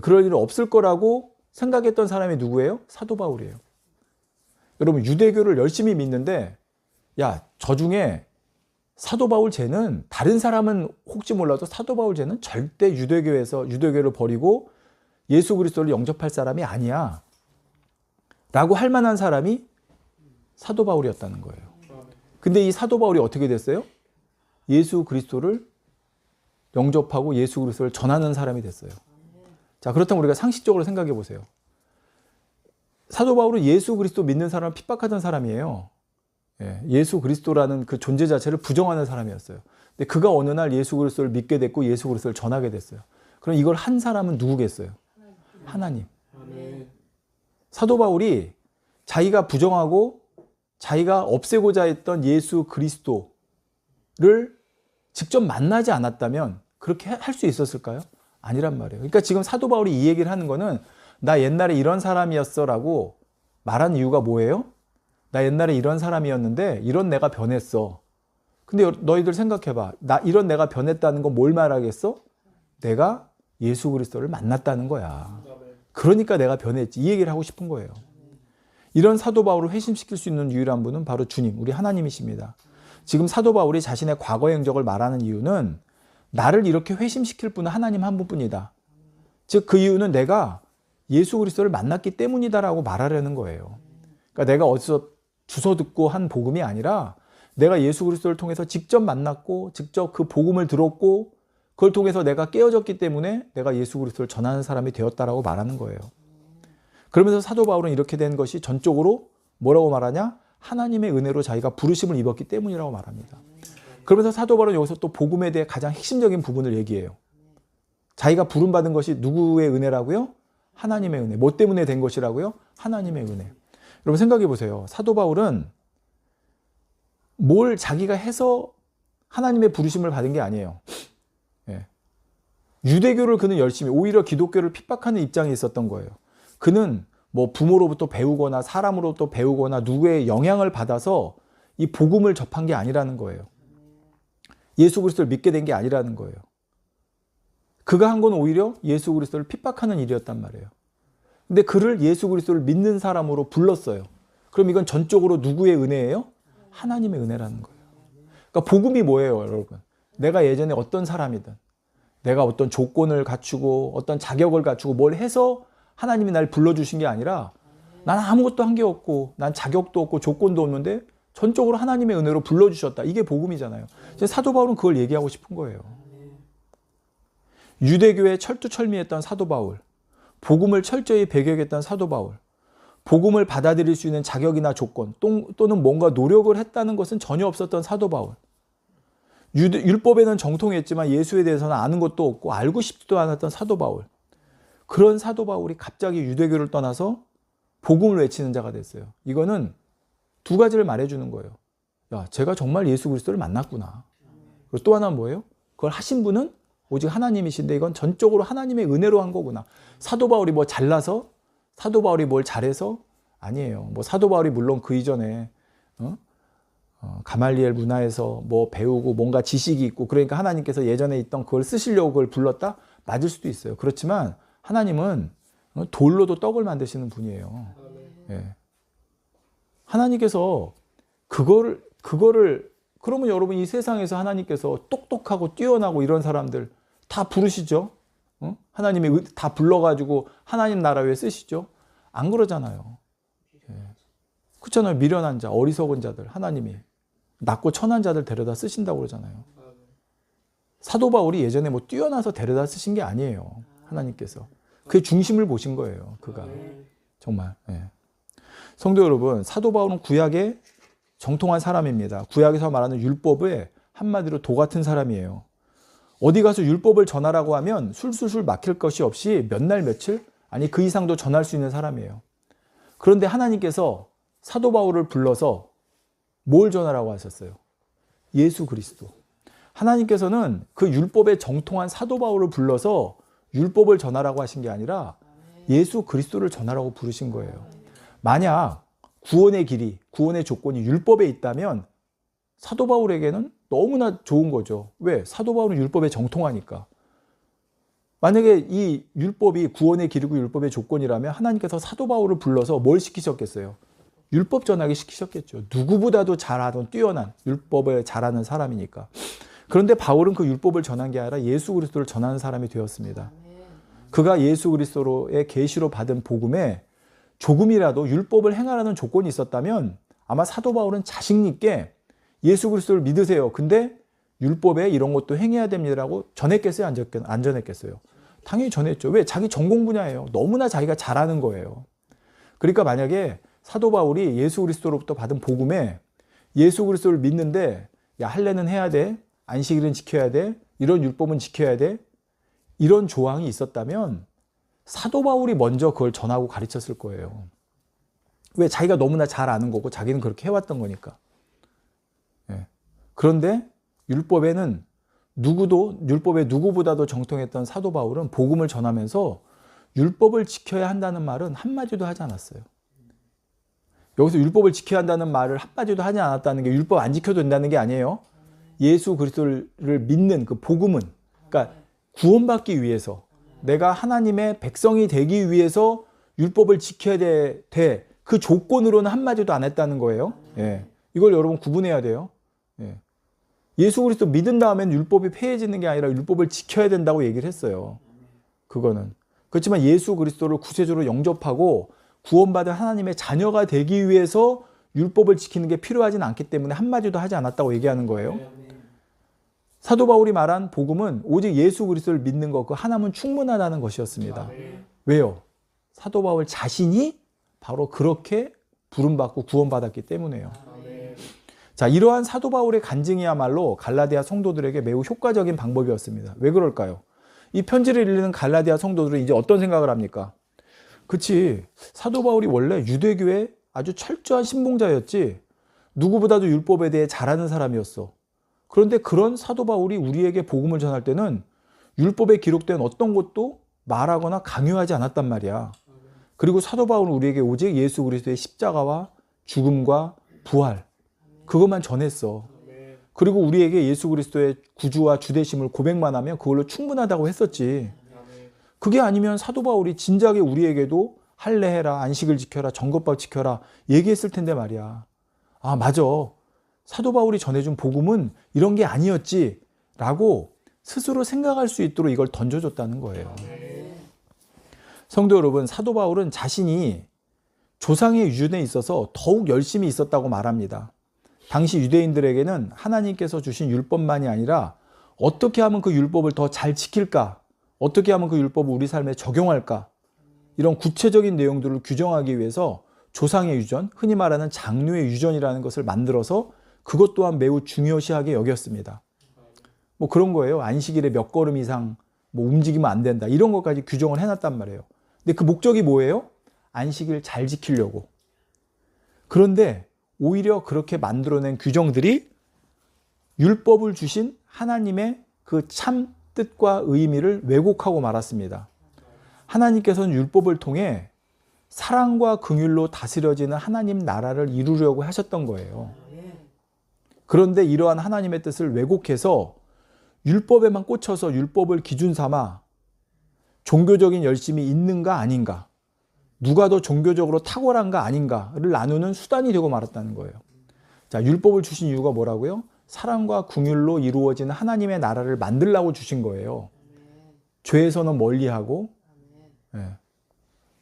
그럴 일 없을 거라고 생각했던 사람이 누구예요? 사도 바울이에요. 여러분, 유대교를 열심히 믿는데 저 중에 사도 바울 쟤는 다른 사람은 혹시 몰라도 사도 바울 쟤는 절대 유대교를 버리고 예수 그리스도를 영접할 사람이 아니야 라고 할 만한 사람이 사도 바울이었다는 거예요. 근데 이 사도 바울이 어떻게 됐어요? 예수 그리스도를 영접하고 예수 그리스도를 전하는 사람이 됐어요. 자, 그렇다면 우리가 상식적으로 생각해 보세요. 사도 바울은 예수 그리스도 믿는 사람을 핍박하던 사람이에요. 예수 그리스도라는 그 존재 자체를 부정하는 사람이었어요. 근데 그가 어느 날 예수 그리스도를 믿게 됐고 예수 그리스도를 전하게 됐어요. 그럼 이걸 한 사람은 누구겠어요? 하나님. 사도 바울이 자기가 부정하고 자기가 없애고자 했던 예수 그리스도를 직접 만나지 않았다면 그렇게 할 수 있었을까요? 아니란 말이에요. 그러니까 지금 사도 바울이 이 얘기를 하는 거는 나 옛날에 이런 사람이었어 라고 말한 이유가 뭐예요? 나 옛날에 이런 사람이었는데 이런 내가 변했어. 근데 너희들 생각해봐. 이런 내가 변했다는 건 뭘 말하겠어? 내가 예수 그리스도를 만났다는 거야. 그러니까 내가 변했지. 이 얘기를 하고 싶은 거예요. 이런 사도 바울을 회심시킬 수 있는 유일한 분은 바로 주님, 우리 하나님이십니다. 지금 사도 바울이 자신의 과거의 행적을 말하는 이유는 나를 이렇게 회심시킬 분은 하나님 한 분뿐이다. 즉 그 이유는 내가 예수 그리스도를 만났기 때문이다라고 말하려는 거예요. 그러니까 내가 어디서 주워 듣고 한 복음이 아니라 내가 예수 그리스도를 통해서 직접 만났고 직접 그 복음을 들었고 그걸 통해서 내가 깨어졌기 때문에 내가 예수 그리스도를 전하는 사람이 되었다라고 말하는 거예요. 그러면서 사도 바울은 이렇게 된 것이 전적으로 뭐라고 말하냐? 하나님의 은혜로 자기가 부르심을 입었기 때문이라고 말합니다. 그러면서 사도 바울은 여기서 또 복음에 대해 가장 핵심적인 부분을 얘기해요. 자기가 부름받은 것이 누구의 은혜라고요? 하나님의 은혜. 뭐 때문에 된 것이라고요? 하나님의 은혜. 여러분 생각해 보세요. 사도 바울은 뭘 자기가 해서 하나님의 부르심을 받은 게 아니에요. 유대교를 그는 열심히, 오히려 기독교를 핍박하는 입장에 있었던 거예요. 그는 뭐 부모로부터 배우거나 사람으로부터 배우거나 누구의 영향을 받아서 이 복음을 접한 게 아니라는 거예요. 예수 그리스도를 믿게 된 게 아니라는 거예요. 그가 한 건 오히려 예수 그리스도를 핍박하는 일이었단 말이에요. 근데 그를 예수 그리스도를 믿는 사람으로 불렀어요. 그럼 이건 전적으로 누구의 은혜예요? 하나님의 은혜라는 거예요. 그러니까 복음이 뭐예요, 여러분? 내가 예전에 어떤 사람이든 내가 어떤 조건을 갖추고 어떤 자격을 갖추고 뭘 해서 하나님이 날 불러주신 게 아니라 난 아무것도 한 게 없고 난 자격도 없고 조건도 없는데 전적으로 하나님의 은혜로 불러주셨다. 이게 복음이잖아요. 사도 바울은 그걸 얘기하고 싶은 거예요. 유대교에 철두철미했던 사도 바울, 복음을 철저히 배격했던 사도 바울, 복음을 받아들일 수 있는 자격이나 조건 또는 뭔가 노력을 했다는 것은 전혀 없었던 사도 바울. 율법에는 정통했지만 예수에 대해서는 아는 것도 없고 알고 싶지도 않았던 사도 바울. 그런 사도 바울이 갑자기 유대교를 떠나서 복음을 외치는 자가 됐어요. 이거는 두 가지를 말해주는 거예요. 야, 제가 정말 예수 그리스도를 만났구나. 그리고 또 하나는 뭐예요? 그걸 하신 분은 오직 하나님이신데 이건 전적으로 하나님의 은혜로 한 거구나. 사도 바울이 뭐 잘나서, 사도 바울이 뭘 잘해서 아니에요. 뭐 사도 바울이 물론 그 이전에 가말리엘 문화에서 뭐 배우고 뭔가 지식이 있고 그러니까 하나님께서 예전에 있던 그걸 쓰시려고 그걸 불렀다? 맞을 수도 있어요. 그렇지만 하나님은 돌로도 떡을 만드시는 분이에요. 예. 하나님께서 그거를 그러면 여러분 이 세상에서 하나님께서 똑똑하고 뛰어나고 이런 사람들 다 부르시죠? 하나님이 다 불러가지고 하나님 나라 위에 쓰시죠? 안 그러잖아요. 예. 그렇잖아요. 미련한 자, 어리석은 자들 하나님이 낮고 천한 자들 데려다 쓰신다고 그러잖아요. 사도 바울이 예전에 뭐 뛰어나서 데려다 쓰신 게 아니에요. 하나님께서. 그의 중심을 보신 거예요. 그가. 정말. 예. 성도 여러분, 사도 바울은 구약의 정통한 사람입니다. 구약에서 말하는 율법의 한마디로 도 같은 사람이에요. 어디 가서 율법을 전하라고 하면 술술술 막힐 것이 없이 몇 날 며칠 아니 그 이상도 전할 수 있는 사람이에요. 그런데 하나님께서 사도 바울을 불러서 뭘 전하라고 하셨어요? 예수 그리스도. 하나님께서는 그 율법의 정통한 사도 바울을 불러서 율법을 전하라고 하신 게 아니라 예수 그리스도를 전하라고 부르신 거예요. 만약 구원의 길이, 구원의 조건이 율법에 있다면 사도 바울에게는 너무나 좋은 거죠. 왜? 사도 바울은 율법에 정통하니까. 만약에 이 율법이 구원의 길이고 율법의 조건이라면 하나님께서 사도 바울을 불러서 뭘 시키셨겠어요? 율법 전하기 시키셨겠죠. 누구보다도 잘하던 뛰어난 율법을 잘하는 사람이니까. 그런데 바울은 그 율법을 전한 게 아니라 예수 그리스도를 전하는 사람이 되었습니다. 그가 예수 그리스도의 계시로 받은 복음에 조금이라도 율법을 행하라는 조건이 있었다면 아마 사도 바울은 자신 있게 예수 그리스도를 믿으세요. 근데 율법에 이런 것도 행해야 됩니다라고 전했겠어요? 안 전했겠어요? 당연히 전했죠. 왜? 자기 전공 분야예요. 너무나 자기가 잘하는 거예요. 그러니까 만약에 사도 바울이 예수 그리스도로부터 받은 복음에 예수 그리스도를 믿는데 야 할례는 해야 돼. 안식일은 지켜야 돼. 이런 율법은 지켜야 돼. 이런 조항이 있었다면 사도 바울이 먼저 그걸 전하고 가르쳤을 거예요. 왜? 자기가 너무나 잘 아는 거고 자기는 그렇게 해왔던 거니까. 예. 그런데 율법에 누구보다도 정통했던 사도 바울은 복음을 전하면서 율법을 지켜야 한다는 말은 한마디도 하지 않았어요. 여기서 율법을 지켜야 한다는 말을 한마디도 하지 않았다는 게 율법 안 지켜도 된다는 게 아니에요. 예수 그리스도를 믿는 그 복음은, 그러니까 구원받기 위해서 내가 하나님의 백성이 되기 위해서 율법을 지켜야 돼. 그 조건으로는 한마디도 안 했다는 거예요. 예. 이걸 여러분 구분해야 돼요. 예. 예수 그리스도 믿은 다음엔 율법이 폐해지는 게 아니라 율법을 지켜야 된다고 얘기를 했어요. 그거는. 그렇지만 예수 그리스도를 구세주로 영접하고 구원받은 하나님의 자녀가 되기 위해서 율법을 지키는 게 필요하진 않기 때문에 한마디도 하지 않았다고 얘기하는 거예요. 사도 바울이 말한 복음은 오직 예수 그리스도를 믿는 것, 그 하나면 충분하다는 것이었습니다. 왜요? 사도 바울 자신이 바로 그렇게 부름받고 구원받았기 때문에요. 자, 이러한 사도 바울의 간증이야말로 갈라디아 성도들에게 매우 효과적인 방법이었습니다. 왜 그럴까요? 이 편지를 읽는 갈라디아 성도들은 이제 어떤 생각을 합니까? 그치, 사도 바울이 원래 유대교의 아주 철저한 신봉자였지 누구보다도 율법에 대해 잘 아는 사람이었어. 그런데 그런 사도 바울이 우리에게 복음을 전할 때는 율법에 기록된 어떤 것도 말하거나 강요하지 않았단 말이야. 그리고 사도 바울은 우리에게 오직 예수 그리스도의 십자가와 죽음과 부활, 그것만 전했어. 그리고 우리에게 예수 그리스도의 구주와 주되심을 고백만 하면 그걸로 충분하다고 했었지. 그게 아니면 사도 바울이 진작에 우리에게도 할례해라, 안식을 지켜라, 정것밥 지켜라 얘기했을 텐데 말이야. 아, 맞아. 사도 바울이 전해준 복음은 이런 게 아니었지 라고 스스로 생각할 수 있도록 이걸 던져줬다는 거예요. 성도 여러분, 사도 바울은 자신이 조상의 유전에 있어서 더욱 열심히 있었다고 말합니다. 당시 유대인들에게는 하나님께서 주신 율법만이 아니라 어떻게 하면 그 율법을 더 잘 지킬까? 어떻게 하면 그 율법을 우리 삶에 적용할까? 이런 구체적인 내용들을 규정하기 위해서 조상의 유전, 흔히 말하는 장류의 유전이라는 것을 만들어서 그것 또한 매우 중요시하게 여겼습니다. 뭐 그런 거예요. 안식일에 몇 걸음 이상 뭐 움직이면 안 된다. 이런 것까지 규정을 해놨단 말이에요. 근데 그 목적이 뭐예요? 안식일 잘 지키려고. 그런데 오히려 그렇게 만들어낸 규정들이 율법을 주신 하나님의 그 참 뜻과 의미를 왜곡하고 말았습니다. 하나님께서는 율법을 통해 사랑과 긍휼로 다스려지는 하나님 나라를 이루려고 하셨던 거예요. 그런데 이러한 하나님의 뜻을 왜곡해서 율법에만 꽂혀서 율법을 기준 삼아 종교적인 열심이 있는가 아닌가, 누가 더 종교적으로 탁월한가 아닌가를 나누는 수단이 되고 말았다는 거예요. 자, 율법을 주신 이유가 뭐라고요? 사랑과 긍휼로 이루어지는 하나님의 나라를 만들라고 주신 거예요. 죄에서는 멀리하고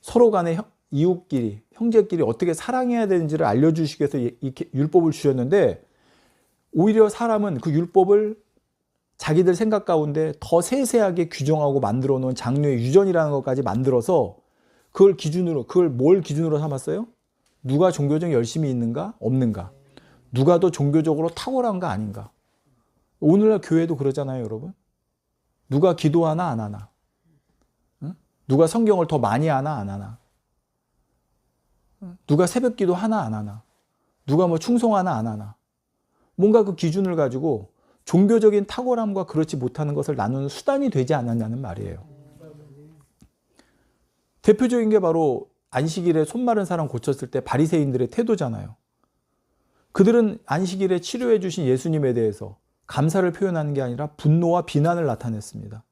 서로 간에 이웃끼리, 형제끼리 어떻게 사랑해야 되는지를 알려주시기 위해서 이 율법을 주셨는데, 오히려 사람은 그 율법을 자기들 생각 가운데 더 세세하게 규정하고 만들어 놓은 장로의 유전이라는 것까지 만들어서 그걸 뭘 기준으로 삼았어요? 누가 종교적 열심이 있는가 없는가, 누가 더 종교적으로 탁월한가 아닌가. 오늘날 교회도 그러잖아요, 여러분. 누가 기도하나 안 하나, 누가 성경을 더 많이 하나 안 하나, 누가 새벽기도 하나 안 하나, 누가 뭐 충성하나 안 하나, 뭔가 그 기준을 가지고 종교적인 탁월함과 그렇지 못하는 것을 나누는 수단이 되지 않았냐는 말이에요. 대표적인 게 바로 안식일에 손 마른 사람 고쳤을 때 바리새인들의 태도잖아요. 그들은 안식일에 치료해 주신 예수님에 대해서 감사를 표현하는 게 아니라 분노와 비난을 나타냈습니다.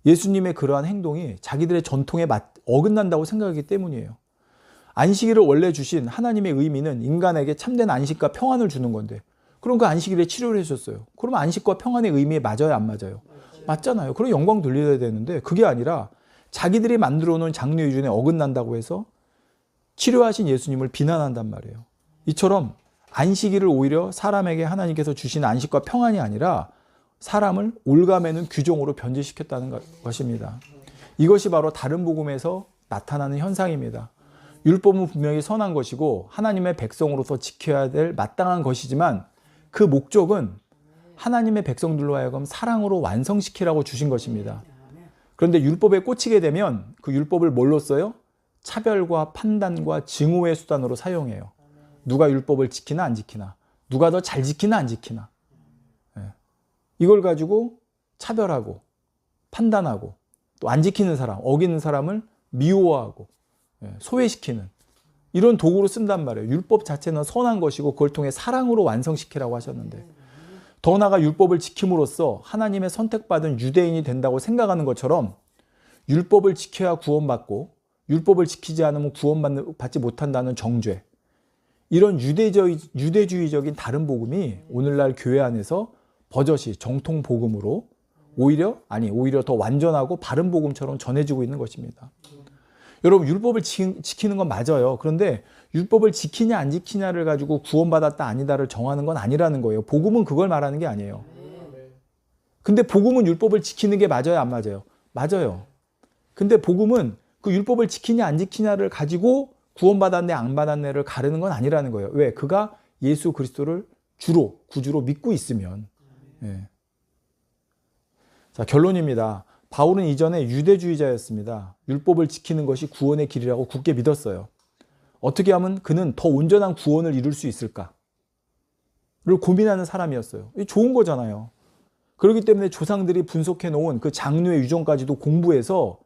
예수님의 그러한 행동이 자기들의 전통에 어긋난다고 생각하기 때문이에요. 안식일을 원래 주신 하나님의 의미는 인간에게 참된 안식과 평안을 주는 건데, 그럼 그 안식일에 치료를 해주셨어요. 그러면 안식과 평안의 의미에 맞아요, 안 맞아요? 맞잖아요. 그럼 영광 돌려야 되는데, 그게 아니라 자기들이 만들어 놓은 장로 유전에 어긋난다고 해서 치료하신 예수님을 비난한단 말이에요. 이처럼 안식일을 오히려 사람에게 하나님께서 주신 안식과 평안이 아니라 사람을 올가매는 규정으로 변질시켰다는 것입니다. 이것이 바로 다른 복음에서 나타나는 현상입니다. 율법은 분명히 선한 것이고 하나님의 백성으로서 지켜야 될 마땅한 것이지만, 그 목적은 하나님의 백성들로 하여금 사랑으로 완성시키라고 주신 것입니다. 그런데 율법에 꽂히게 되면 그 율법을 뭘로 써요? 차별과 판단과 증오의 수단으로 사용해요. 누가 율법을 지키나 안 지키나, 누가 더 잘 지키나 안 지키나, 이걸 가지고 차별하고 판단하고, 또 안 지키는 사람, 어기는 사람을 미워하고 소외시키는 이런 도구로 쓴단 말이에요. 율법 자체는 선한 것이고 그걸 통해 사랑으로 완성시키라고 하셨는데, 더 나아가 율법을 지킴으로써 하나님의 선택받은 유대인이 된다고 생각하는 것처럼 율법을 지켜야 구원받고 율법을 지키지 않으면 구원받지 못한다는 정죄, 이런 유대주의적인 다른 복음이 오늘날 교회 안에서 버젓이 정통 복음으로 오히려 더 완전하고 바른 복음처럼 전해지고 있는 것입니다. 여러분, 율법을 지키는 건 맞아요. 그런데 율법을 지키냐 안 지키냐를 가지고 구원받았다 아니다를 정하는 건 아니라는 거예요. 복음은 그걸 말하는 게 아니에요. 근데 복음은 율법을 지키는 게 맞아요, 안 맞아요? 맞아요. 근데 복음은 그 율법을 지키냐 안 지키냐를 가지고 구원받았네 안 받았네를 가르는 건 아니라는 거예요. 왜? 그가 예수 그리스도를 구주로 믿고 있으면. 자, 결론입니다. 바울은 이전에 유대주의자였습니다. 율법을 지키는 것이 구원의 길이라고 굳게 믿었어요. 어떻게 하면 그는 더 온전한 구원을 이룰 수 있을까를 고민하는 사람이었어요. 이게 좋은 거잖아요. 그렇기 때문에 조상들이 분석해 놓은 그 장로의 유전까지도 공부해서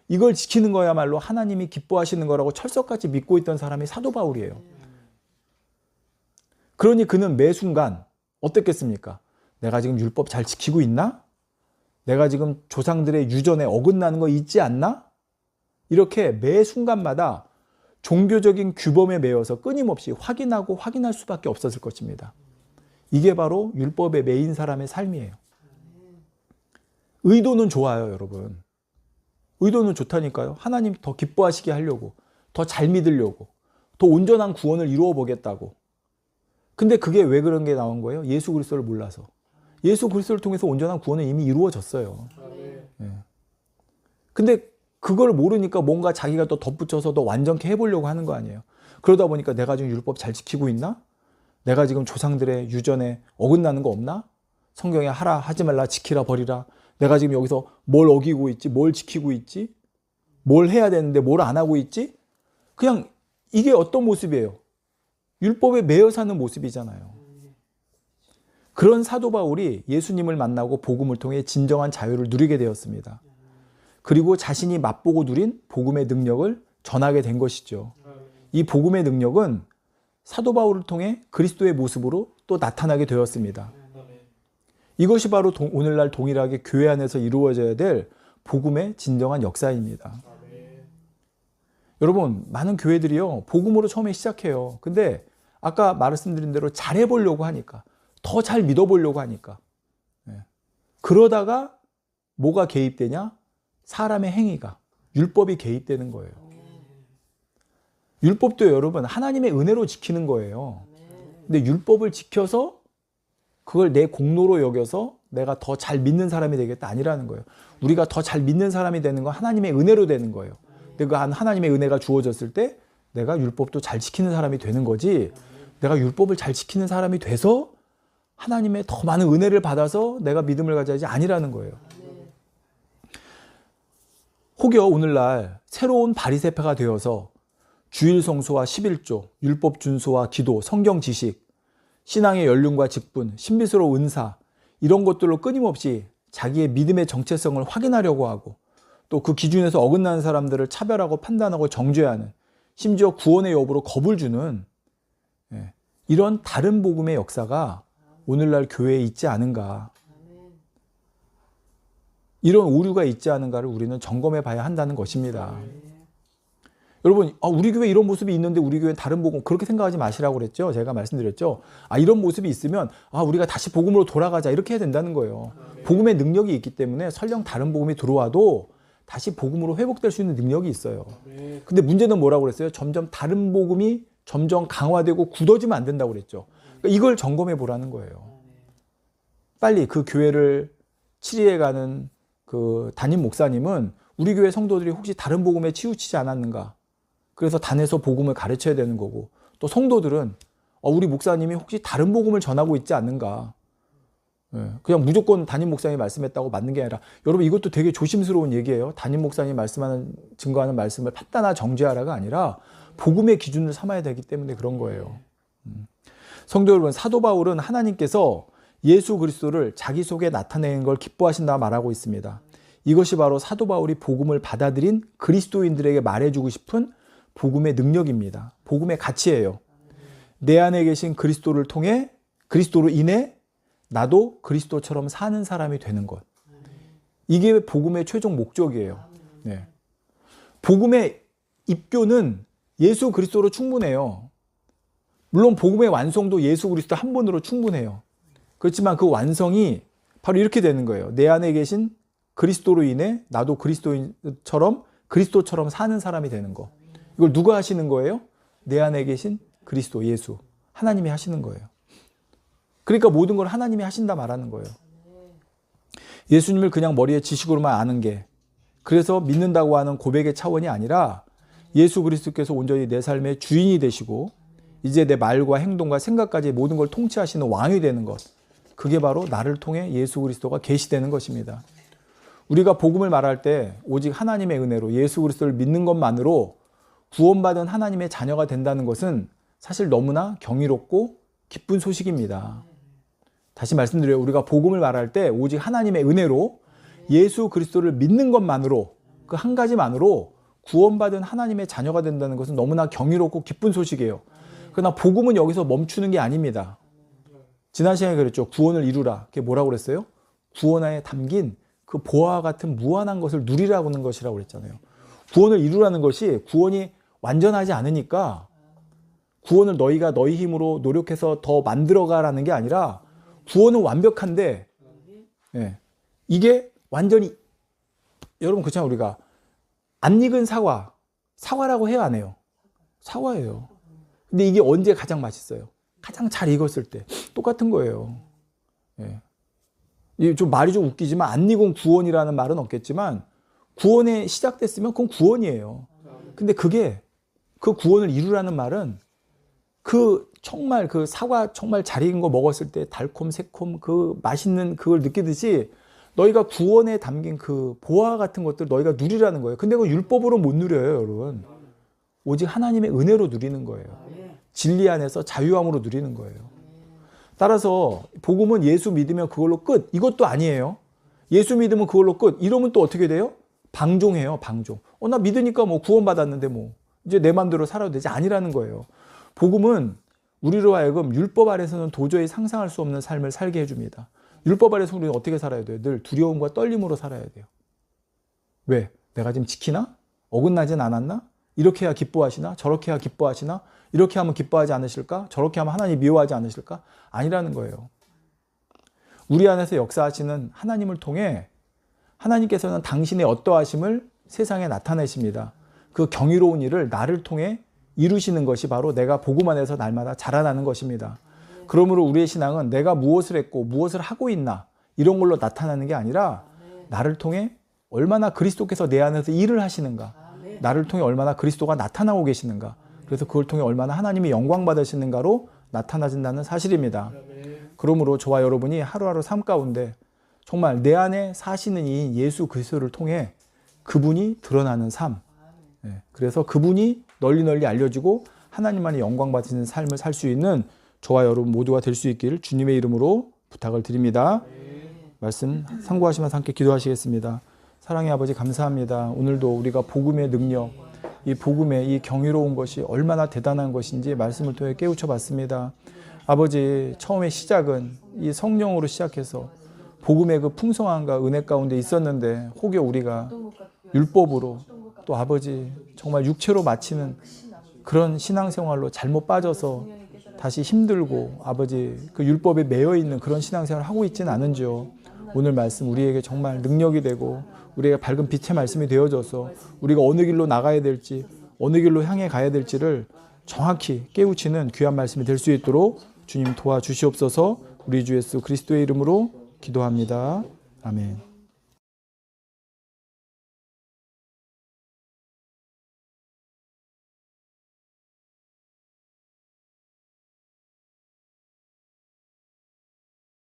이걸 지키는 거야말로 하나님이 기뻐하시는 거라고 철석같이 믿고 있던 사람이 사도 바울이에요. 그러니 그는 매 순간 어떻겠습니까? 내가 지금 율법 잘 지키고 있나? 내가 지금 조상들의 유전에 어긋나는 거 있지 않나? 이렇게 매 순간마다 종교적인 규범에 매여서 끊임없이 확인하고 확인할 수밖에 없었을 것입니다. 이게 바로 율법에 매인 사람의 삶이에요. 의도는 좋아요, 여러분. 의도는 좋다니까요. 하나님 더 기뻐하시게 하려고, 더 잘 믿으려고, 더 온전한 구원을 이루어 보겠다고. 근데 그게 왜 그런 게 나온 거예요? 예수 그리스도를 몰라서. 예수 그리스도를 통해서 온전한 구원은 이미 이루어졌어요. 근데 그걸 모르니까 뭔가 자기가 또 덧붙여서 더 완전케 해보려고 하는 거 아니에요. 그러다 보니까 내가 지금 율법 잘 지키고 있나? 내가 지금 조상들의 유전에 어긋나는 거 없나? 성경에 하라, 하지 말라, 지키라, 버리라. 내가 지금 여기서 뭘 어기고 있지? 뭘 지키고 있지? 뭘 해야 되는데 뭘 안 하고 있지? 그냥 이게 어떤 모습이에요? 율법에 매여 사는 모습이잖아요. 그런 사도 바울이 예수님을 만나고 복음을 통해 진정한 자유를 누리게 되었습니다. 그리고 자신이 맛보고 누린 복음의 능력을 전하게 된 것이죠. 이 복음의 능력은 사도 바울을 통해 그리스도의 모습으로 또 나타나게 되었습니다. 이것이 바로 오늘날 동일하게 교회 안에서 이루어져야 될 복음의 진정한 역사입니다. 여러분, 많은 교회들이요, 복음으로 처음에 시작해요. 근데 아까 말씀드린 대로 잘해보려고 하니까, 더 잘 믿어보려고 하니까, 그러다가 뭐가 개입되냐? 사람의 행위가, 율법이 개입되는 거예요. 율법도 여러분 하나님의 은혜로 지키는 거예요. 근데 율법을 지켜서 그걸 내 공로로 여겨서 내가 더 잘 믿는 사람이 되겠다 아니라는 거예요. 우리가 더 잘 믿는 사람이 되는 건 하나님의 은혜로 되는 거예요. 내가 하나님의 은혜가 주어졌을 때 내가 율법도 잘 지키는 사람이 되는 거지, 내가 율법을 잘 지키는 사람이 돼서 하나님의 더 많은 은혜를 받아서 내가 믿음을 가져야지 아니라는 거예요. 혹여 오늘날 새로운 바리새파가 되어서 주일 성수와 11조, 율법 준수와 기도, 성경 지식, 신앙의 연륜과 직분, 신비스러운 은사, 이런 것들로 끊임없이 자기의 믿음의 정체성을 확인하려고 하고, 또 그 기준에서 어긋나는 사람들을 차별하고 판단하고 정죄하는, 심지어 구원의 여부로 겁을 주는 이런 다른 복음의 역사가 오늘날 교회에 있지 않은가, 이런 오류가 있지 않은가를 우리는 점검해 봐야 한다는 것입니다. 여러분, 우리 교회 이런 모습이 있는데 우리 교회는 다른 복음, 그렇게 생각하지 마시라고 그랬죠. 제가 말씀드렸죠. 이런 모습이 있으면 우리가 다시 복음으로 돌아가자, 이렇게 해야 된다는 거예요. 복음의 능력이 있기 때문에 설령 다른 복음이 들어와도 다시 복음으로 회복될 수 있는 능력이 있어요. 근데 문제는 뭐라고 그랬어요? 점점 다른 복음이 점점 강화되고 굳어지면 안 된다고 그랬죠. 그러니까 이걸 점검해 보라는 거예요. 빨리 그 교회를 치리해 가는 그 담임 목사님은 우리 교회 성도들이 혹시 다른 복음에 치우치지 않았는가? 그래서 단에서 복음을 가르쳐야 되는 거고, 또 성도들은 우리 목사님이 혹시 다른 복음을 전하고 있지 않는가? 그냥 무조건 담임 목사님이 말씀했다고 맞는 게 아니라, 여러분 이것도 되게 조심스러운 얘기예요. 담임 목사님이 말씀하는, 증거하는 말씀을 판단하거나 정죄하라가 아니라 복음의 기준을 삼아야 되기 때문에 그런 거예요. 성도 여러분, 사도 바울은 하나님께서 예수 그리스도를 자기 속에 나타내는 걸 기뻐하신다 말하고 있습니다. 이것이 바로 사도 바울이 복음을 받아들인 그리스도인들에게 말해주고 싶은 복음의 능력입니다. 복음의 가치예요. 내 안에 계신 그리스도를 통해, 그리스도로 인해 나도 그리스도처럼 사는 사람이 되는 것. 이게 복음의 최종 목적이에요. 복음의 입교는 예수 그리스도로 충분해요. 물론 복음의 완성도 예수 그리스도 한 분으로 충분해요. 그렇지만 그 완성이 바로 이렇게 되는 거예요. 내 안에 계신 그리스도로 인해 나도 그리스도처럼 사는 사람이 되는 거. 이걸 누가 하시는 거예요? 내 안에 계신 그리스도, 예수. 하나님이 하시는 거예요. 그러니까 모든 걸 하나님이 하신다 말하는 거예요. 예수님을 그냥 머리에 지식으로만 아는 게, 그래서 믿는다고 하는 고백의 차원이 아니라 예수 그리스도께서 온전히 내 삶의 주인이 되시고 이제 내 말과 행동과 생각까지 모든 걸 통치하시는 왕이 되는 것. 그게 바로 나를 통해 예수 그리스도가 계시되는 것입니다. 우리가 복음을 말할 때 오직 하나님의 은혜로 예수 그리스도를 믿는 것만으로 구원받은 하나님의 자녀가 된다는 것은 사실 너무나 경이롭고 기쁜 소식입니다. 다시 말씀드려요. 우리가 복음을 말할 때 오직 하나님의 은혜로 예수 그리스도를 믿는 것만으로, 그 한 가지만으로 구원받은 하나님의 자녀가 된다는 것은 너무나 경이롭고 기쁜 소식이에요. 그러나 복음은 여기서 멈추는 게 아닙니다. 지난 시간에 그랬죠. 구원을 이루라. 그게 뭐라고 그랬어요? 구원 안에 담긴 그 보화와 같은 무한한 것을 누리라고 하는 것이라고 그랬잖아요. 구원을 이루라는 것이, 구원이 완전하지 않으니까 구원을 너희가 너희 힘으로 노력해서 더 만들어가라는 게 아니라, 구원은 완벽한데 이게 완전히, 여러분 그렇잖아요. 우리가 안 익은 사과라고 해야 안 해요? 사과예요. 근데 이게 언제 가장 맛있어요? 가장 잘 익었을 때. 똑같은 거예요. 좀 말이 좀 웃기지만, 안 익은 구원이라는 말은 없겠지만 구원에 시작됐으면 그건 구원이에요. 근데 그게, 그 구원을 이루라는 말은 정말 그 사과 정말 잘 익은 거 먹었을 때 달콤 새콤 그 맛있는 그걸 느끼듯이 너희가 구원에 담긴 그 보화 같은 것들 너희가 누리라는 거예요. 근데 그 율법으로 못 누려요, 여러분. 오직 하나님의 은혜로 누리는 거예요. 진리 안에서 자유함으로 누리는 거예요. 따라서 복음은 예수 믿으면 그걸로 끝. 이것도 아니에요. 예수 믿으면 그걸로 끝. 이러면 또 어떻게 돼요? 방종해요. 방종. 나 믿으니까 뭐 구원받았는데 뭐 이제 내 마음대로 살아도 되지. 아니라는 거예요. 복음은 우리로 하여금 율법 아래서는 도저히 상상할 수 없는 삶을 살게 해줍니다. 율법 아래서 우리는 어떻게 살아야 돼요? 늘 두려움과 떨림으로 살아야 돼요. 왜? 내가 지금 지키나? 어긋나진 않았나? 이렇게 해야 기뻐하시나? 저렇게 해야 기뻐하시나? 이렇게 하면 기뻐하지 않으실까? 저렇게 하면 하나님 미워하지 않으실까? 아니라는 거예요. 우리 안에서 역사하시는 하나님을 통해 하나님께서는 당신의 어떠하심을 세상에 나타내십니다. 그 경이로운 일을 나를 통해 이루시는 것이 바로 내가 복음 안에서 날마다 자라나는 것입니다. 그러므로 우리의 신앙은 내가 무엇을 했고 무엇을 하고 있나 이런 걸로 나타나는 게 아니라 나를 통해 얼마나 그리스도께서 내 안에서 일을 하시는가, 나를 통해 얼마나 그리스도가 나타나고 계시는가, 그래서 그걸 통해 얼마나 하나님이 영광 받으시는가로 나타나진다는 사실입니다. 그러므로 저와 여러분이 하루하루 삶 가운데 정말 내 안에 사시는 이 예수 그리스도를 통해 그분이 드러나는 삶, 그래서 그분이 널리 알려지고 하나님만이 영광 받으시는 삶을 살 수 있는 저와 여러분 모두가 될 수 있기를 주님의 이름으로 부탁을 드립니다. 말씀 상고하시면서 함께 기도하시겠습니다. 사랑의 아버지 감사합니다. 오늘도 우리가 복음의 능력, 이 복음의 이 경이로운 것이 얼마나 대단한 것인지 말씀을 통해 깨우쳐 봤습니다. 아버지, 처음에 시작은 이 성령으로 시작해서 복음의 그 풍성함과 은혜 가운데 있었는데 혹여 우리가 율법으로 또 아버지 정말 육체로 마치는 그런 신앙생활로 잘못 빠져서 다시 힘들고 아버지 그 율법에 매여 있는 그런 신앙생활을 하고 있지는 않은지요. 오늘 말씀 우리에게 정말 능력이 되고 우리에게 밝은 빛의 말씀이 되어져서 우리가 어느 길로 나가야 될지 어느 길로 향해 가야 될지를 정확히 깨우치는 귀한 말씀이 될 수 있도록 주님 도와주시옵소서. 우리 주 예수 그리스도의 이름으로 기도합니다. 아멘.